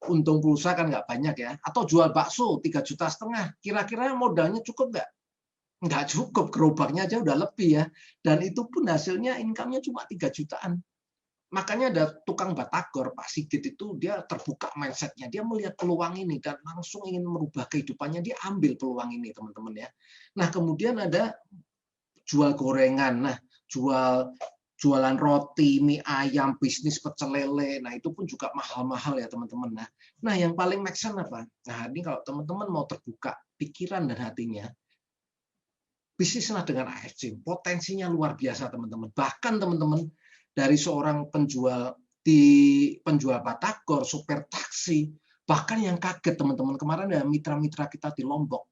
untung pulsa kan nggak banyak ya. Atau jual bakso 3,5 juta, kira-kira modalnya cukup nggak? Nggak cukup, gerobaknya aja udah lebih ya. Dan itu pun hasilnya income-nya cuma 3 jutaan. Makanya ada tukang batagor, Pak Sigit itu dia terbuka mindset-nya, dia melihat peluang ini dan langsung ingin merubah kehidupannya, dia ambil peluang ini teman-teman ya. Nah kemudian ada jual gorengan, nah jualan roti, mie ayam, bisnis pecel lele, nah itu pun juga mahal-mahal ya teman-teman. Nah yang paling make sense apa? Nah ini kalau teman-teman mau terbuka pikiran dan hatinya, bisnislah dengan AFC, potensinya luar biasa teman-teman. Bahkan teman-teman dari seorang penjual batagor, supir taksi, bahkan yang kaget teman-teman kemarin ada mitra-mitra kita di Lombok,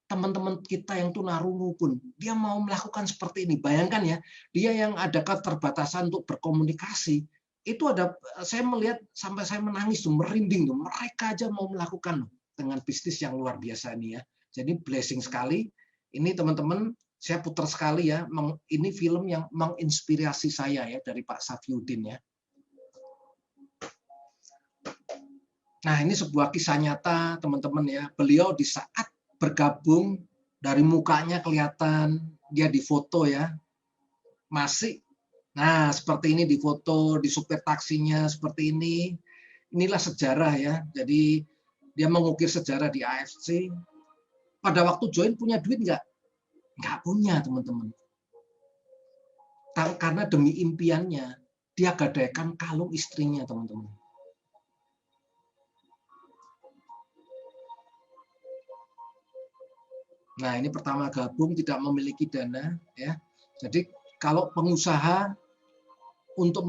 teman-teman kita yang tunarungu pun dia mau melakukan seperti ini. Bayangkan ya, dia yang ada keterbatasan untuk berkomunikasi, itu ada, saya melihat sampai saya menangis tuh, merinding tuh, mereka aja mau melakukan dengan bisnis yang luar biasa ini ya. Jadi blessing sekali. Ini teman-teman saya putar sekali ya, ini film yang menginspirasi saya ya dari Pak Safyuddin ya. Nah ini sebuah kisah nyata teman-teman ya. Beliau di saat bergabung dari mukanya kelihatan dia difoto ya, masih. Nah seperti ini difoto di supir taksinya seperti ini. Inilah sejarah ya. Jadi dia mengukir sejarah di AFC. Pada waktu join punya duit nggak? Nggak punya teman-teman. Karena demi impiannya, dia gadaikan kalung istrinya teman-teman. Nah ini pertama gabung tidak memiliki dana ya. Jadi kalau pengusaha untuk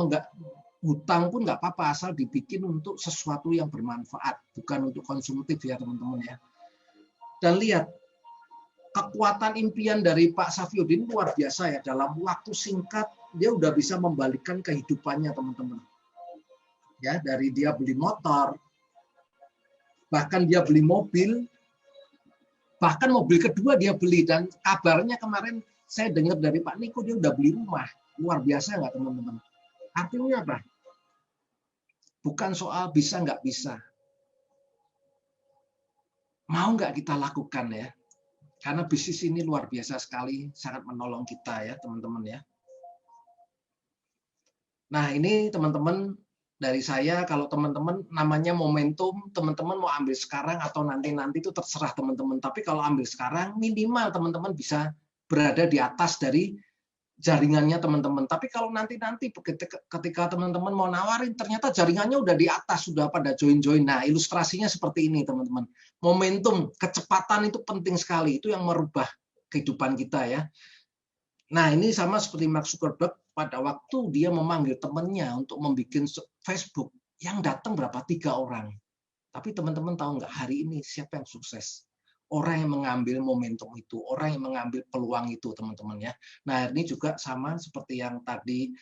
hutang pun nggak apa-apa asal dibikin untuk sesuatu yang bermanfaat, bukan untuk konsumtif ya teman-teman ya. Dan lihat kekuatan impian dari Pak Safyuddin luar biasa ya, dalam waktu singkat dia udah bisa membalikkan kehidupannya teman-teman. Ya, dari dia beli motor, bahkan dia beli mobil, bahkan mobil kedua dia beli, dan kabarnya kemarin saya dengar dari Pak Niko dia udah beli rumah. Luar biasa nggak teman-teman? Artinya apa? Bukan soal bisa nggak bisa. Mau nggak kita lakukan ya? Karena bisnis ini luar biasa sekali, sangat menolong kita ya teman-teman ya. Nah ini teman-teman dari saya, kalau teman-teman namanya momentum, teman-teman mau ambil sekarang atau nanti-nanti itu terserah teman-teman. Tapi kalau ambil sekarang minimal teman-teman bisa berada di atas dari jaringannya teman-teman. Tapi kalau nanti-nanti ketika teman-teman mau nawarin, ternyata jaringannya udah di atas, sudah pada join-join. Nah, ilustrasinya seperti ini, teman-teman. Momentum, kecepatan itu penting sekali. Itu yang merubah kehidupan kita ya. Nah, ini sama seperti Mark Zuckerberg pada waktu dia memanggil temannya untuk membuat Facebook, yang datang berapa? 3 orang. Tapi teman-teman tahu nggak, hari ini siapa yang sukses? Orang yang mengambil momentum itu, orang yang mengambil peluang itu, teman-teman ya. Nah, ini juga sama seperti yang tadi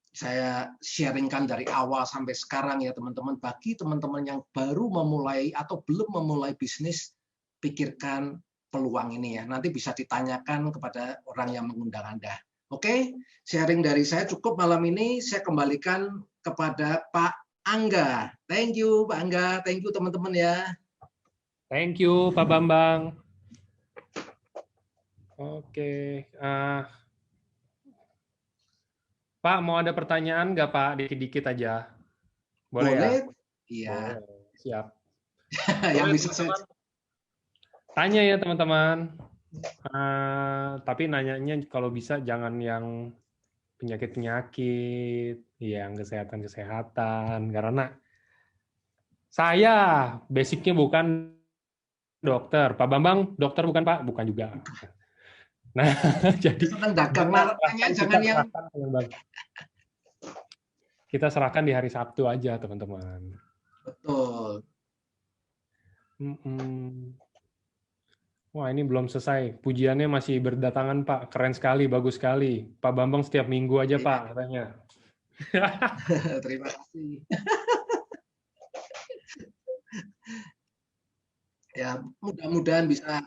saya sharingkan dari awal sampai sekarang ya, teman-teman. Bagi teman-teman yang baru memulai atau belum memulai bisnis, pikirkan peluang ini ya. Nanti bisa ditanyakan kepada orang yang mengundang Anda. Oke, sharing dari saya cukup malam ini. Saya kembalikan kepada Pak Angga. Thank you, Pak Angga. Thank you, teman-teman ya. Thank you, Pak Bambang. Oke, Pak, mau ada pertanyaan nggak Pak? Dikit-dikit aja. Boleh ya? Boleh? Iya. Boleh. Siap. Yang Boleh bisa saya. teman-teman. Tanya ya teman-teman. Tapi nanyanya kalau bisa jangan yang penyakit-penyakit, yang kesehatan-kesehatan. Karena saya basicnya bukan dokter. Pak Bambang, dokter bukan Pak? Bukan juga. Nah, jadi Senang dagang. kita Nah, tanya serahkan, kita jangan yang serahkan yang bagus. Kita serahkan di hari Sabtu aja, teman-teman. betul. Wah, ini belum selesai. Pujiannya masih berdatangan, Pak. Keren sekali, bagus sekali. Pak Bambang setiap minggu aja, Pak, Iya, katanya. terima kasih. Ya, mudah-mudahan bisa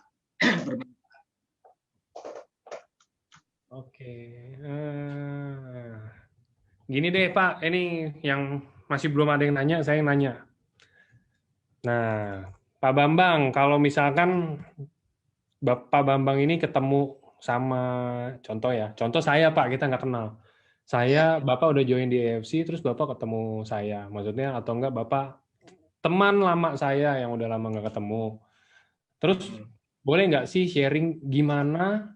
bermanfaat. Oke. Gini deh, Pak. Ini yang masih belum ada yang nanya, saya yang nanya. Nah, Pak Bambang, kalau misalkan Pak Bambang ini ketemu sama, contoh ya, contoh saya Pak, kita nggak kenal. Ya, Bapak udah join di AFC, terus Bapak ketemu saya. Maksudnya, atau enggak Bapak teman lama saya yang udah lama nggak ketemu. Terus, boleh nggak sih sharing gimana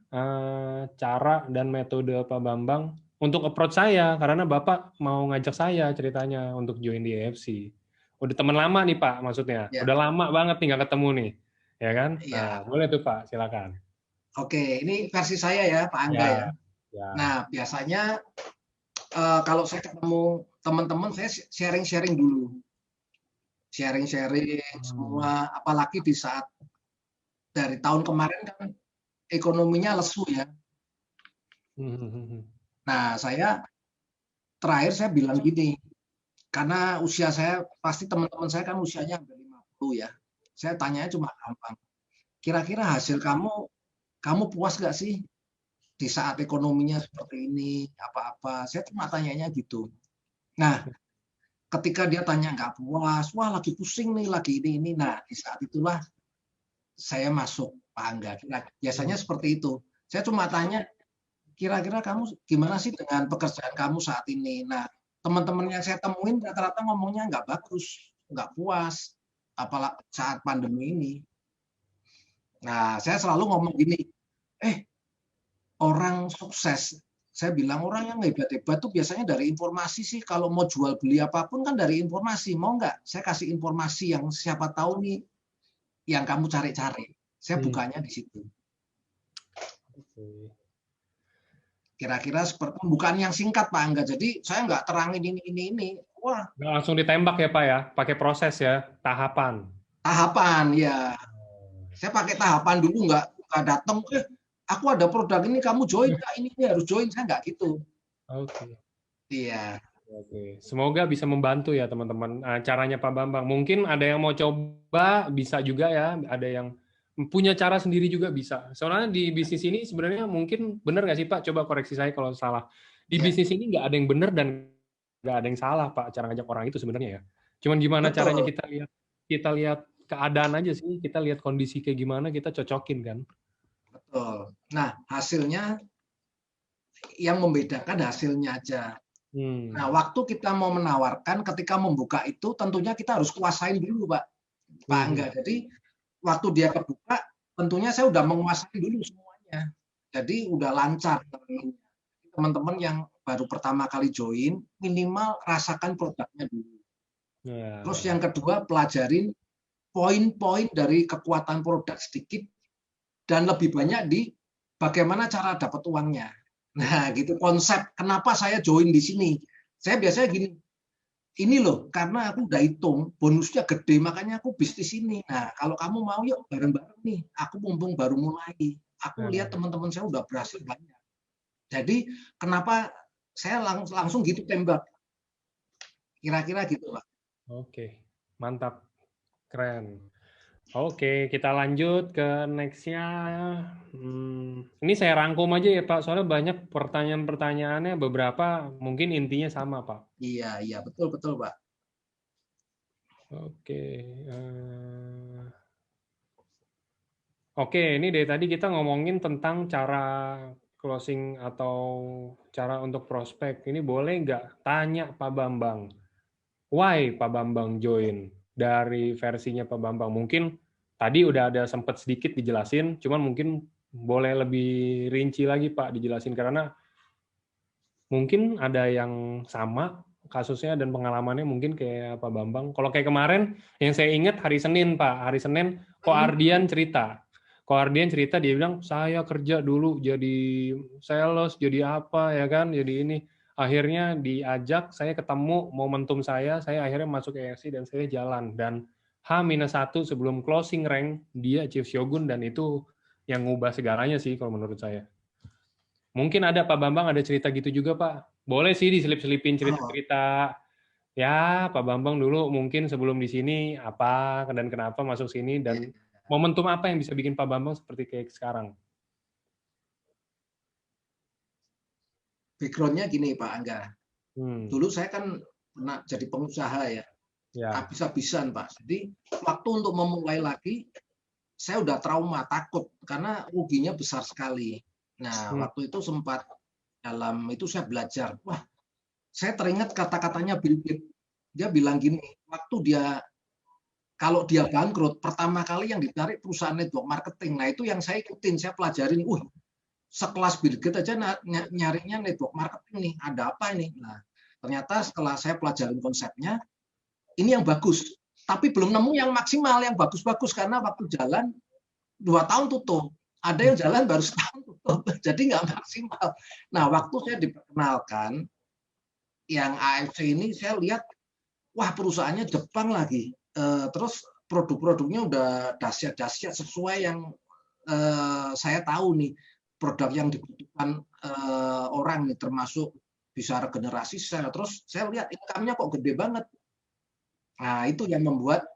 cara dan metode Pak Bambang untuk approach saya, karena Bapak mau ngajak saya ceritanya untuk join di AFC. Udah teman lama nih Pak, maksudnya. ya, Udah lama banget nih nggak ketemu nih. Ya kan? Nah, ya. boleh tuh Pak, silakan. Oke, ini versi saya ya, Pak Angga ya. Ya, ya. Nah, biasanya kalau saya ketemu teman-teman, saya sharing-sharing dulu. Sharing-sharing Hmm. semua, apalagi di saat dari tahun kemarin kan ekonominya lesu ya. Nah, saya terakhir saya bilang gini, karena usia saya, pasti teman-teman saya kan usianya hampir 50 ya. Saya tanyanya cuma gampang, kira-kira hasil kamu puas nggak sih di saat ekonominya seperti ini, apa-apa. Saya cuma tanyanya gitu. Nah, ketika dia tanya nggak puas, wah lagi pusing nih, lagi ini. Nah, di saat itulah saya masuk, Pak Angga. Biasanya seperti itu. Saya cuma tanya, kira-kira kamu gimana sih dengan pekerjaan kamu saat ini? Nah, teman-teman yang saya temuin rata-rata ngomongnya nggak bagus, nggak puas, apalagi saat pandemi ini. Nah, saya selalu ngomong gini, orang sukses, saya bilang orang yang hebat-hebat tuh biasanya dari informasi sih. Kalau mau jual beli apapun kan dari informasi. Mau nggak? Saya kasih informasi yang siapa tahu nih yang kamu cari-cari. Saya Hmm. bukanya di situ. Kira-kira seperti bukan yang singkat Pak Angga. Jadi saya nggak terangin ini. Wah, Nggak langsung ditembak ya Pak ya, pakai proses ya, tahapan. tahapan ya. Saya pakai tahapan dulu nggak datang. Aku ada produk ini kamu join nggak? Ini harus join. Saya nggak gitu. Oke. Iya. Oke, semoga bisa membantu ya teman-teman. Caranya Pak Bambang. Mungkin ada yang mau coba, bisa juga ya. Ada yang punya cara sendiri juga bisa. Soalnya di bisnis ini sebenarnya mungkin benar nggak sih Pak? Coba koreksi saya kalau salah. Di Ya, bisnis ini nggak ada yang benar dan nggak ada yang salah Pak. Cara ngajak orang itu sebenarnya ya. Cuman gimana caranya betul. kita lihat keadaan aja sih. Kita lihat kondisi kayak gimana, kita cocokin kan. Betul. Nah, hasilnya yang membedakan hasilnya aja. Nah, Hmm. waktu kita mau menawarkan, ketika membuka itu tentunya kita harus kuasain dulu, Pak Angga. Hmm. Jadi waktu dia kebuka, tentunya saya udah menguasai dulu semuanya. Jadi udah lancar. Teman-teman yang baru pertama kali join, minimal rasakan produknya dulu. Terus Ya. yang kedua, pelajarin poin-poin dari kekuatan produk sedikit dan lebih banyak di bagaimana cara dapat uangnya. Nah, gitu konsep kenapa saya join di sini. Saya biasanya gini, ini loh, karena aku udah hitung bonusnya gede, makanya aku bisnis ini. Nah, kalau kamu mau yuk bareng-bareng nih. Aku mumpung baru mulai. Aku lihat Nah, teman-teman saya udah berhasil banyak. Jadi, kenapa saya langsung gitu tembak. Kira-kira gitu, Pak. oke, mantap, keren. Oke, kita lanjut ke next-nya. Ini saya rangkum aja ya Pak, soalnya banyak pertanyaan-pertanyaannya, beberapa mungkin intinya sama Pak. Iya, iya, betul, betul, Pak. Oke, oke, ini dari tadi kita ngomongin tentang cara closing atau cara untuk prospek, ini boleh nggak tanya Pak Bambang, why Pak Bambang join dari versinya Pak Bambang? Mungkin tadi udah ada sempat sedikit dijelasin, cuman mungkin boleh lebih rinci lagi Pak dijelasin, karena mungkin ada yang sama kasusnya dan pengalamannya mungkin kayak Pak Bambang. Kalau kayak kemarin, yang saya ingat hari Senin Pak, hari Senin Ko Ardian cerita. Ko Ardian cerita, dia bilang, saya kerja dulu jadi sales, jadi apa ya kan, jadi ini. Akhirnya diajak, saya ketemu momentum saya akhirnya masuk EFC dan saya jalan. Dan H-1 sebelum closing rank, dia Chief Shogun, dan itu yang ngubah segalanya sih kalau menurut saya. Mungkin ada Pak Bambang ada cerita gitu juga Pak. Boleh sih diselip-selipin cerita-cerita. Ya Pak Bambang dulu mungkin sebelum di sini apa dan kenapa masuk sini dan momentum apa yang bisa bikin Pak Bambang seperti kayak sekarang. Background-nya gini Pak Angga. Dulu saya kan pernah jadi pengusaha ya. Habis-habisan Pak. Jadi waktu untuk memulai lagi, saya udah trauma, takut karena ruginya besar sekali. Nah, waktu itu sempat dalam itu saya belajar. Wah, saya teringat kata-katanya Bill Gates. Dia bilang gini, kalau dia bangkrut, pertama kali yang ditarik perusahaan network marketing. Nah, itu yang saya ikutin, saya pelajarin. Sekelas Bill Gates aja nyarinya network marketing nih, ada apa ini? Nah, ternyata setelah saya pelajarin konsepnya, ini yang bagus. Tapi belum nemu yang maksimal, yang bagus-bagus. Karena waktu jalan, 2 tahun tutup. Ada yang jalan baru setahun tutup. Jadi nggak maksimal. Nah, waktu saya diperkenalkan, yang AFC ini saya lihat, wah perusahaannya Jepang lagi. Terus produk-produknya udah dahsyat-dahsyat sesuai yang saya tahu nih. Produk yang dibutuhkan orang nih, termasuk bisa regenerasi sel. Terus saya lihat income-nya kok gede banget. Nah, itu yang membuat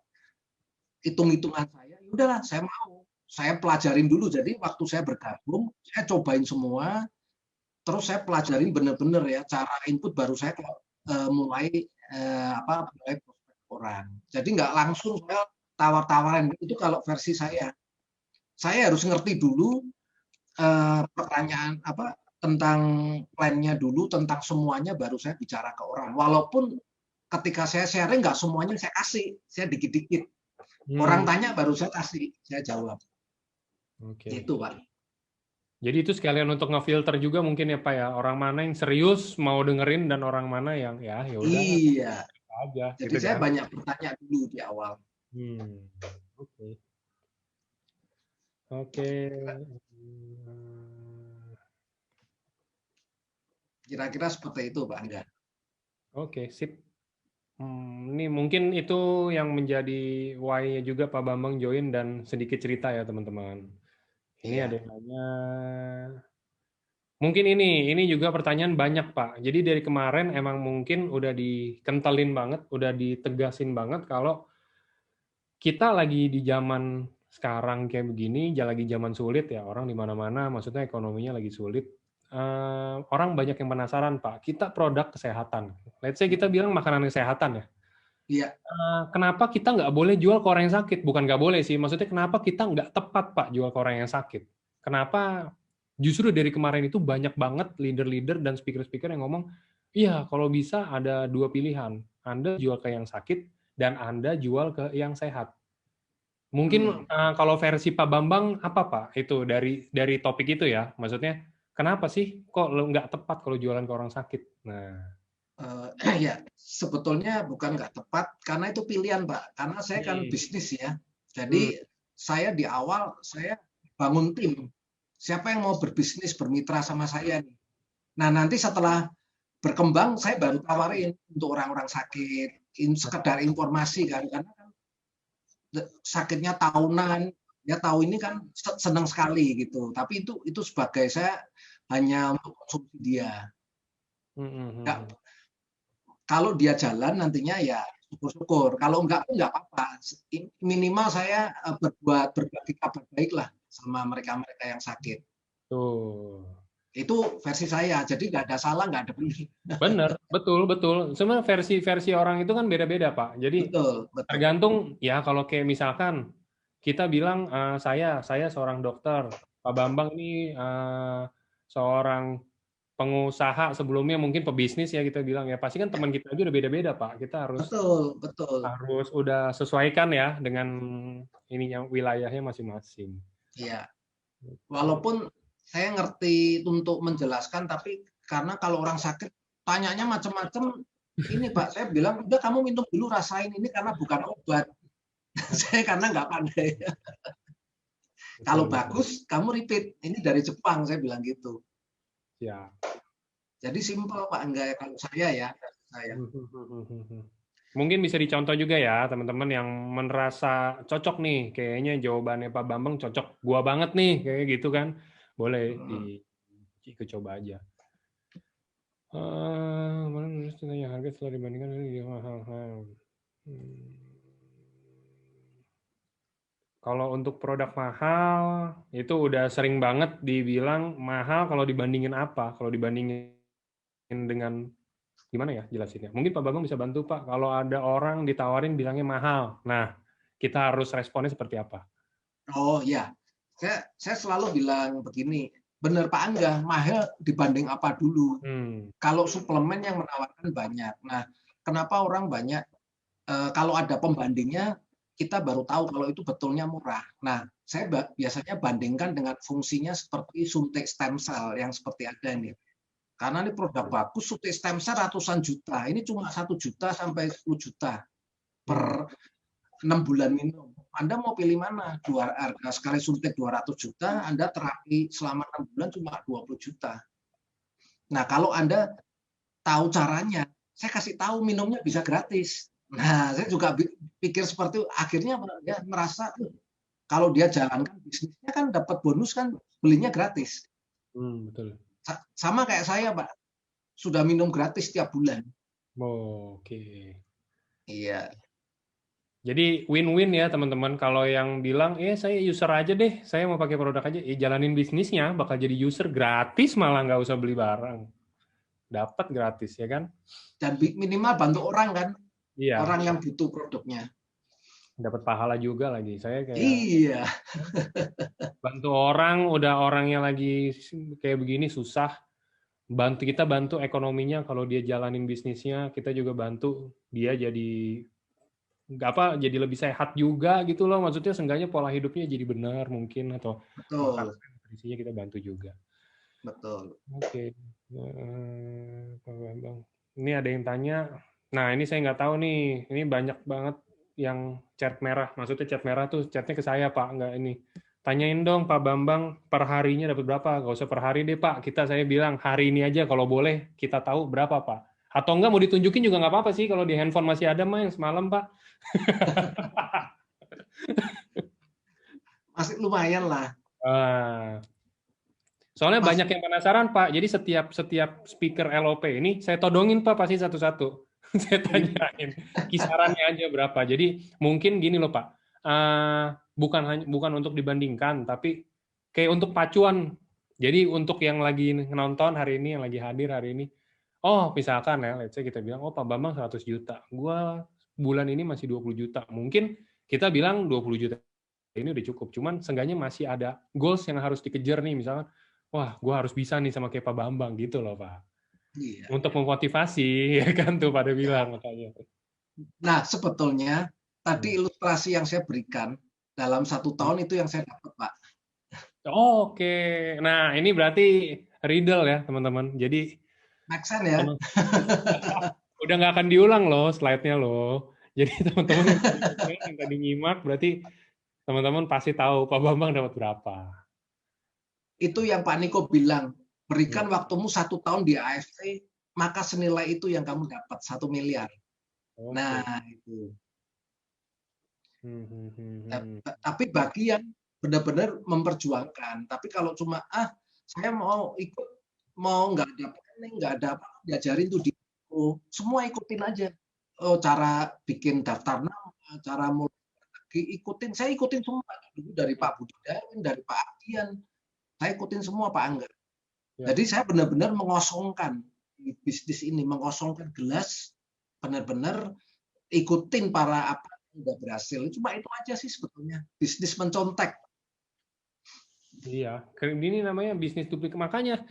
hitung-hitungan saya, udahlah saya mau. Saya pelajarin dulu. Jadi waktu saya bergabung, saya cobain semua. Terus saya pelajarin benar-benar ya cara input, baru saya mulai prospek orang. Jadi nggak langsung saya tawar-tawaran. Itu kalau versi saya. Saya harus ngerti dulu pertanyaan tentang plannya dulu, tentang semuanya, baru saya bicara ke orang. Walaupun ketika saya sharing nggak semuanya saya kasih, saya dikit-dikit. Orang tanya baru saya kasih, saya jawab. Itu Pak. Jadi itu sekalian untuk ngefilter juga mungkin ya Pak ya, orang mana yang serius mau dengerin dan orang mana yang ya udah. Iya. Aja. Jadi gitu saya kan? banyak bertanya dulu di awal. Oke. Kira-kira seperti itu Pak Angga. Oke, sip. Ini mungkin itu yang menjadi why-nya juga Pak Bambang join dan sedikit cerita ya teman-teman. Ini ada yang nanya. Mungkin ini juga pertanyaan banyak Pak. Jadi dari kemarin emang mungkin udah dikentalin banget, udah ditegasin banget kalau kita lagi di zaman sekarang kayak begini, lagi zaman sulit ya, orang di mana-mana, maksudnya ekonominya lagi sulit. Orang banyak yang penasaran Pak, kita produk kesehatan. Let's say kita bilang makanan kesehatan ya. Iya. Kenapa kita nggak boleh jual ke orang yang sakit? Bukan nggak boleh sih, maksudnya kenapa kita nggak tepat Pak jual ke orang yang sakit? Kenapa justru dari kemarin itu banyak banget leader-leader dan speaker-speaker yang ngomong, iya kalau bisa ada 2 pilihan, Anda jual ke yang sakit dan Anda jual ke yang sehat. Mungkin kalau versi Pak Bambang apa Pak itu dari topik itu ya, maksudnya kenapa sih kok nggak tepat kalau jualan ke orang sakit? Nah, ya sebetulnya bukan nggak tepat karena itu pilihan Pak, karena saya kan bisnis ya. Jadi saya di awal saya bangun tim. Siapa yang mau berbisnis bermitra sama saya nih? Nah nanti setelah berkembang saya baru tawarin untuk orang-orang sakit, sekedar informasi kan, karena kan sakitnya tahunan, ya tahu ini kan senang sekali gitu. Tapi itu sebagai saya hanya untuk konsumsi dia. Kalau dia jalan nantinya ya syukur-syukur. Kalau enggak pun enggak apa-apa. Minimal saya berbagi kabar baik lah sama mereka-mereka yang sakit. Itu versi saya. Jadi nggak ada salah, nggak ada benar. Bener, betul. Sebenarnya versi orang itu kan beda-beda Pak. Jadi betul. Tergantung ya kalau kayak misalkan kita bilang saya seorang dokter, Pak Bambang ini seorang pengusaha sebelumnya mungkin pebisnis ya kita bilang ya, pasti kan teman kita aja udah beda-beda Pak. Kita Betul. harus udah sesuaikan ya dengan ininya wilayahnya masing-masing. Iya. Walaupun saya ngerti untuk menjelaskan, tapi karena kalau orang sakit tanyanya macam-macam, ini Pak, saya bilang udah kamu minum dulu, rasain ini karena bukan obat. Saya karena nggak pandai. Kalau bagus, kamu repeat. Ini dari Jepang, saya bilang gitu. Ya. Jadi simpel Pak, enggak kalau saya ya. Mungkin bisa dicontoh juga ya teman-teman yang merasa cocok nih, kayaknya jawabannya Pak Bambang cocok gua banget nih, kayak gitu kan. Boleh dicoba aja. Harga setelah dibandingkan kalau untuk produk mahal itu udah sering banget dibilang mahal kalau dibandingin apa? Kalau dibandingin dengan gimana ya jelasinnya? Mungkin Pak Bagong bisa bantu Pak. Kalau ada orang ditawarin bilangnya mahal, nah kita harus responnya seperti apa? Oh ya, saya selalu bilang begini, benar Pak Angga, mahal dibanding apa dulu? Kalau suplemen yang menawarkan banyak, nah kenapa orang banyak? Kalau ada pembandingnya, kita baru tahu kalau itu betulnya murah. Nah, saya biasanya bandingkan dengan fungsinya seperti suntik stem cell yang seperti ada ini. Karena ini produk bagus, suntik stem cell ratusan juta. Ini cuma 1 juta sampai 10 juta per 6 bulan minum. Anda mau pilih mana? Sekali suntik 200 juta, Anda terapi selama 6 bulan cuma 20 juta. Nah, kalau Anda tahu caranya, saya kasih tahu minumnya bisa gratis. Nah, saya juga pikir seperti itu. Akhirnya dia merasa kalau dia jalankan bisnisnya kan dapat bonus kan, belinya gratis. Betul. Sama kayak saya, Pak. Sudah minum gratis tiap bulan. Oke. Iya. Jadi win-win ya teman-teman. Kalau yang bilang, saya user aja deh, saya mau pakai produk aja, jalanin bisnisnya, bakal jadi user gratis, malah nggak usah beli barang. Dapat gratis ya kan? Dan minimal bantu orang kan? Iya. Orang yang butuh produknya. Dapat pahala juga lagi. Saya kayak iya. Bantu orang, udah orangnya lagi kayak begini susah. Kita bantu ekonominya, kalau dia jalanin bisnisnya, kita juga bantu dia jadi jadi lebih sehat juga gitu loh. Maksudnya seenggaknya pola hidupnya jadi benar mungkin, atau Betul. nutrisinya kita bantu juga. Betul. Oke. Ini ada yang tanya. Nah, ini saya nggak tahu nih. Ini banyak banget yang chat merah. Maksudnya chat merah tuh chatnya ke saya, Pak. Nggak ini. Tanyain dong Pak Bambang per harinya dapat berapa? Nggak usah per hari deh Pak. Saya bilang hari ini aja kalau boleh kita tahu berapa Pak. Atau enggak mau ditunjukin juga nggak apa-apa sih kalau di handphone masih ada mah yang semalam Pak. Masih lumayan lah. Soalnya banyak yang penasaran Pak. Jadi setiap speaker LOP ini saya todongin Pak pasti satu-satu. Saya tanyain kisarannya aja berapa. Jadi mungkin gini loh Pak. Bukan untuk dibandingkan, tapi kayak untuk pacuan. Jadi untuk yang lagi nonton hari ini, yang lagi hadir hari ini, misalkan ya, let's say kita bilang, Pak Bambang 100 juta, gua bulan ini masih 20 juta. Mungkin kita bilang 20 juta ini udah cukup, cuman seenggaknya masih ada goals yang harus dikejar nih, misalkan, wah, gua harus bisa nih sama kayak Pak Bambang gitu loh, Pak. Iya. Untuk memotivasi, ya kan tuh pada bilang makanya. Nah, sebetulnya tadi ilustrasi yang saya berikan dalam 1 tahun itu yang saya dapat, Pak. Oke. Nah, ini berarti riddle ya, teman-teman. Jadi make sense ya. Udah nggak akan diulang loh slide-nya loh. Jadi teman-teman yang tadi nyimak berarti teman-teman pasti tahu Pak Bambang dapat berapa. Itu yang Pak Niko bilang, berikan waktumu 1 tahun di AFC, maka senilai itu yang kamu dapat 1 miliar. Okay. Nah, itu. Tapi bagi yang benar-benar memperjuangkan. Tapi kalau cuma saya mau ikut, mau nggak ada apa, diajarin tuh semua ikutin aja. Cara bikin daftar nama, cara mulai ikutin. Saya ikutin semua dulu dari Pak Budi Darwin, dari Pak Adian. Saya ikutin semua Pak Angga. Ya. Jadi saya benar-benar mengosongkan bisnis ini, mengosongkan gelas, benar-benar ikutin para apa udah berhasil. Cuma itu aja sih sebetulnya. Bisnis mencontek. Iya, ini namanya bisnis duplik. Makanya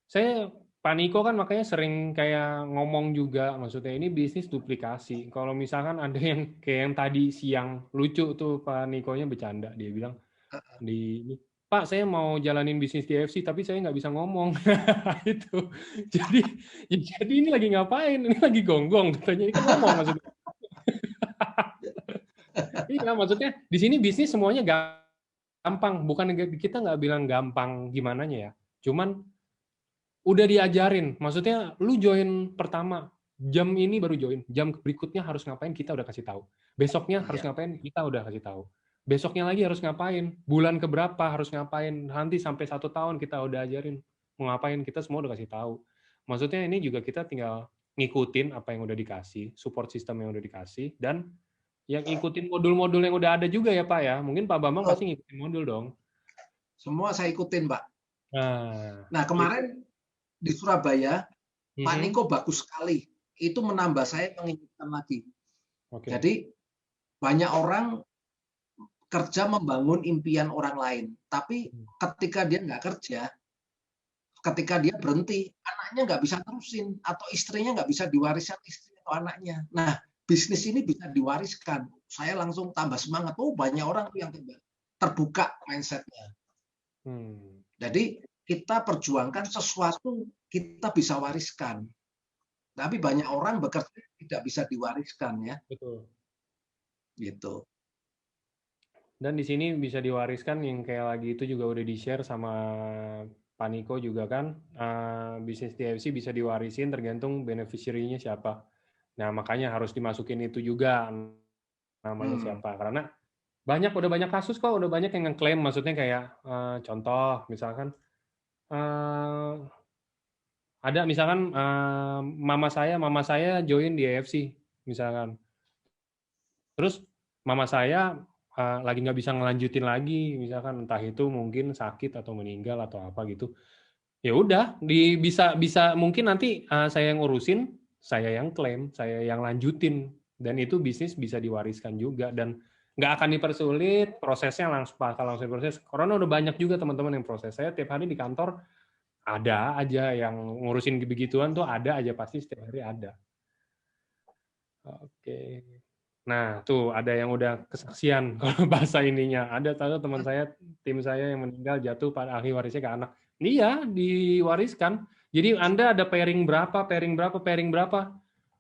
saya Pak Niko kan makanya sering kayak ngomong juga, maksudnya ini bisnis duplikasi. Kalau misalkan ada yang kayak yang tadi siang lucu tuh Pak Nikonya bercanda, dia bilang Pak saya mau jalanin bisnis di FC tapi saya nggak bisa ngomong. Itu. Jadi jadi ini lagi ngapain? Ini lagi gonggong katanya. Ini kan ngomong maksudnya. Iya, maksudnya di sini bisnis semuanya gampang. Bukan kita nggak bilang gampang gimana ya. Cuman udah diajarin. Maksudnya lu join pertama, jam ini baru join. Jam berikutnya harus ngapain kita udah kasih tahu. Besoknya harus ngapain kita udah kasih tahu. Besoknya lagi harus ngapain. Bulan keberapa harus ngapain. Nanti sampai 1 tahun kita udah ajarin. Mau ngapain kita semua udah kasih tahu. Maksudnya ini juga kita tinggal ngikutin apa yang udah dikasih, support system yang udah dikasih, dan yang ngikutin modul-modul yang udah ada juga ya Pak ya. Mungkin Pak Bambang pasti ngikutin modul dong. Semua saya ikutin, Pak. Nah kemarin di Surabaya, Pak Niko bagus sekali. Itu menambah saya mengingatkan lagi. Jadi banyak orang kerja membangun impian orang lain. Tapi ketika dia nggak kerja, ketika dia berhenti, anaknya nggak bisa terusin. Atau istrinya nggak bisa diwariskan istri atau anaknya. Nah, bisnis ini bisa diwariskan. Saya langsung tambah semangat. Oh, banyak orang yang terbuka mindset-nya. Jadi kita perjuangkan sesuatu kita bisa wariskan. Tapi banyak orang bekerja tidak bisa diwariskan ya. Betul. Gitu. Dan di sini bisa diwariskan yang kayak lagi itu juga udah di-share sama Pak Niko juga kan. Bisnis TFC bisa diwarisin tergantung beneficiary-nya siapa. Nah, makanya harus dimasukin itu juga namanya siapa. Karena udah banyak kasus kok, udah banyak yang ngeklaim, maksudnya kayak contoh misalkan ada misalkan mama saya join di AFC misalkan. Terus mama saya lagi nggak bisa ngelanjutin lagi, misalkan entah itu mungkin sakit atau meninggal atau apa gitu. Ya udah, bisa mungkin nanti saya yang urusin, saya yang klaim, saya yang lanjutin, dan itu bisnis bisa diwariskan juga dan nggak akan dipersulit, prosesnya langsung diproses. Karena udah banyak juga teman-teman yang proses. Saya tiap hari di kantor ada aja yang ngurusin begituan tuh, ada aja pasti setiap hari ada. Oke. Nah, tuh ada yang udah kesaksian kalau bahasa ininya. Ada teman saya, tim saya yang meninggal jatuh pada ahli warisnya ke anak. Iya, diwariskan. Jadi Anda ada pairing berapa.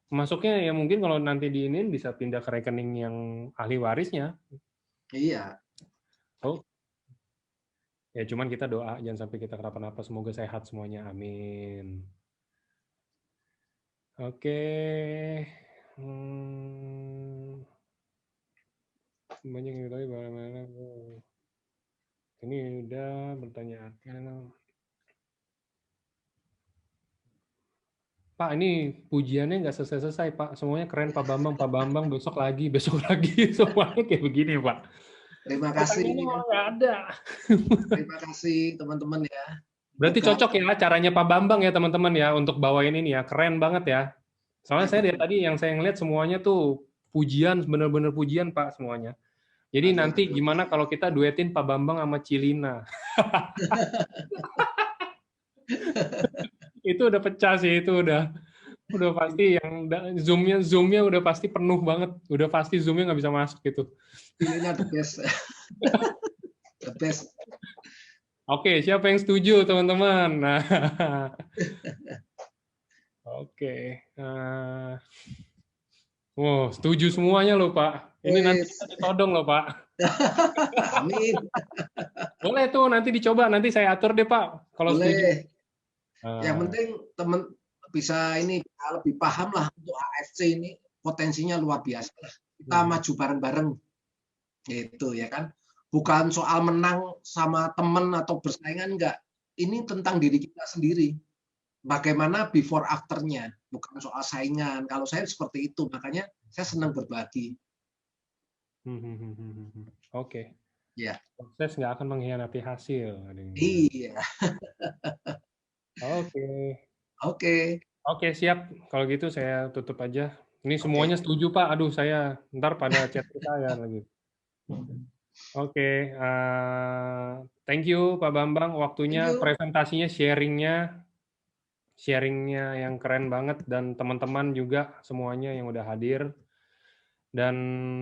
Masuknya ya mungkin kalau nanti diinin bisa pindah ke rekening yang ahli warisnya. Iya. Oh. Ya cuman kita doa jangan sampai kita kenapa-napa, semoga sehat semuanya. Amin. Oke. Banyak yang tahu bagaimana. Ini udah pertanyaan. Pak, ini pujiannya nggak selesai-selesai, Pak. Semuanya keren, Pak Bambang, besok lagi, semuanya kayak begini, Pak. Terima kasih. Nggak ada. Terima kasih, teman-teman ya. Berarti cocok ya caranya Pak Bambang ya, teman-teman ya, untuk bawain ini ya. Keren banget ya. Soalnya saya dari tadi yang saya ngeliat semuanya tuh pujian, bener-bener pujian, Pak, semuanya. Jadi nanti gimana kalau kita duetin Pak Bambang sama Cilina? Itu udah pecah sih, itu udah pasti yang zoomnya udah pasti penuh banget, udah pasti zoomnya nggak bisa masuk gitu. Cilina the best. The best. Oke, siapa yang setuju teman-teman? Nah, oke. Wow, setuju semuanya loh Pak. Ini nanti kita ditodong loh Pak. Amin. Boleh tuh nanti dicoba, nanti saya atur deh Pak. Kalau boleh. Yang penting teman bisa ini lebih paham lah untuk AFC ini potensinya luar biasa lah. Kita maju bareng-bareng. Gitu ya kan. Bukan soal menang sama teman atau bersaingan, enggak. Ini tentang diri kita sendiri. Bagaimana before after-nya, bukan soal saingan. Kalau saya seperti itu, makanya saya senang berbagi. Oke. Ya. Proses nggak akan mengkhianati hasil. Iya. Oke, siap. Kalau gitu saya tutup aja. Ini semuanya setuju Pak. Aduh, saya ntar pada chat saya lagi. Oke, thank you Pak Bambang, waktunya, Thank you. presentasinya, sharingnya yang keren banget, dan teman-teman juga semuanya yang udah hadir. Dan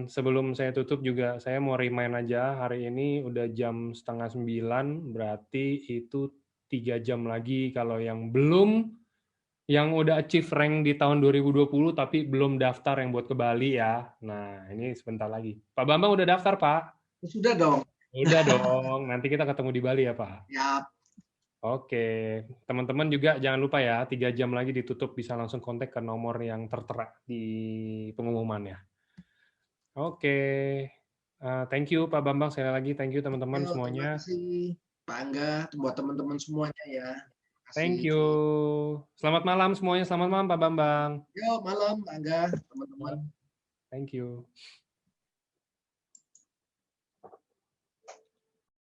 sebelum saya tutup juga, saya mau remind aja, hari ini udah jam 8:30, berarti itu 3 jam lagi kalau yang udah achieve rank di tahun 2020 tapi belum daftar yang buat ke Bali ya. Nah, ini sebentar lagi. Pak Bambang udah daftar, Pak? Sudah dong. Udah dong, nanti kita ketemu di Bali ya, Pak? Ya. Oke, teman-teman juga jangan lupa ya, 3 jam lagi ditutup, bisa langsung kontak ke nomor yang tertera di pengumumannya. Oke, thank you Pak Bambang, sekali lagi thank you teman-teman Yo, terima semuanya. kasih Pak Angga, buat teman-teman semuanya ya. Terima Thank kasih. you. Selamat malam semuanya, selamat malam Pak Bambang. Yo, malam Pak Angga, teman-teman. Thank you.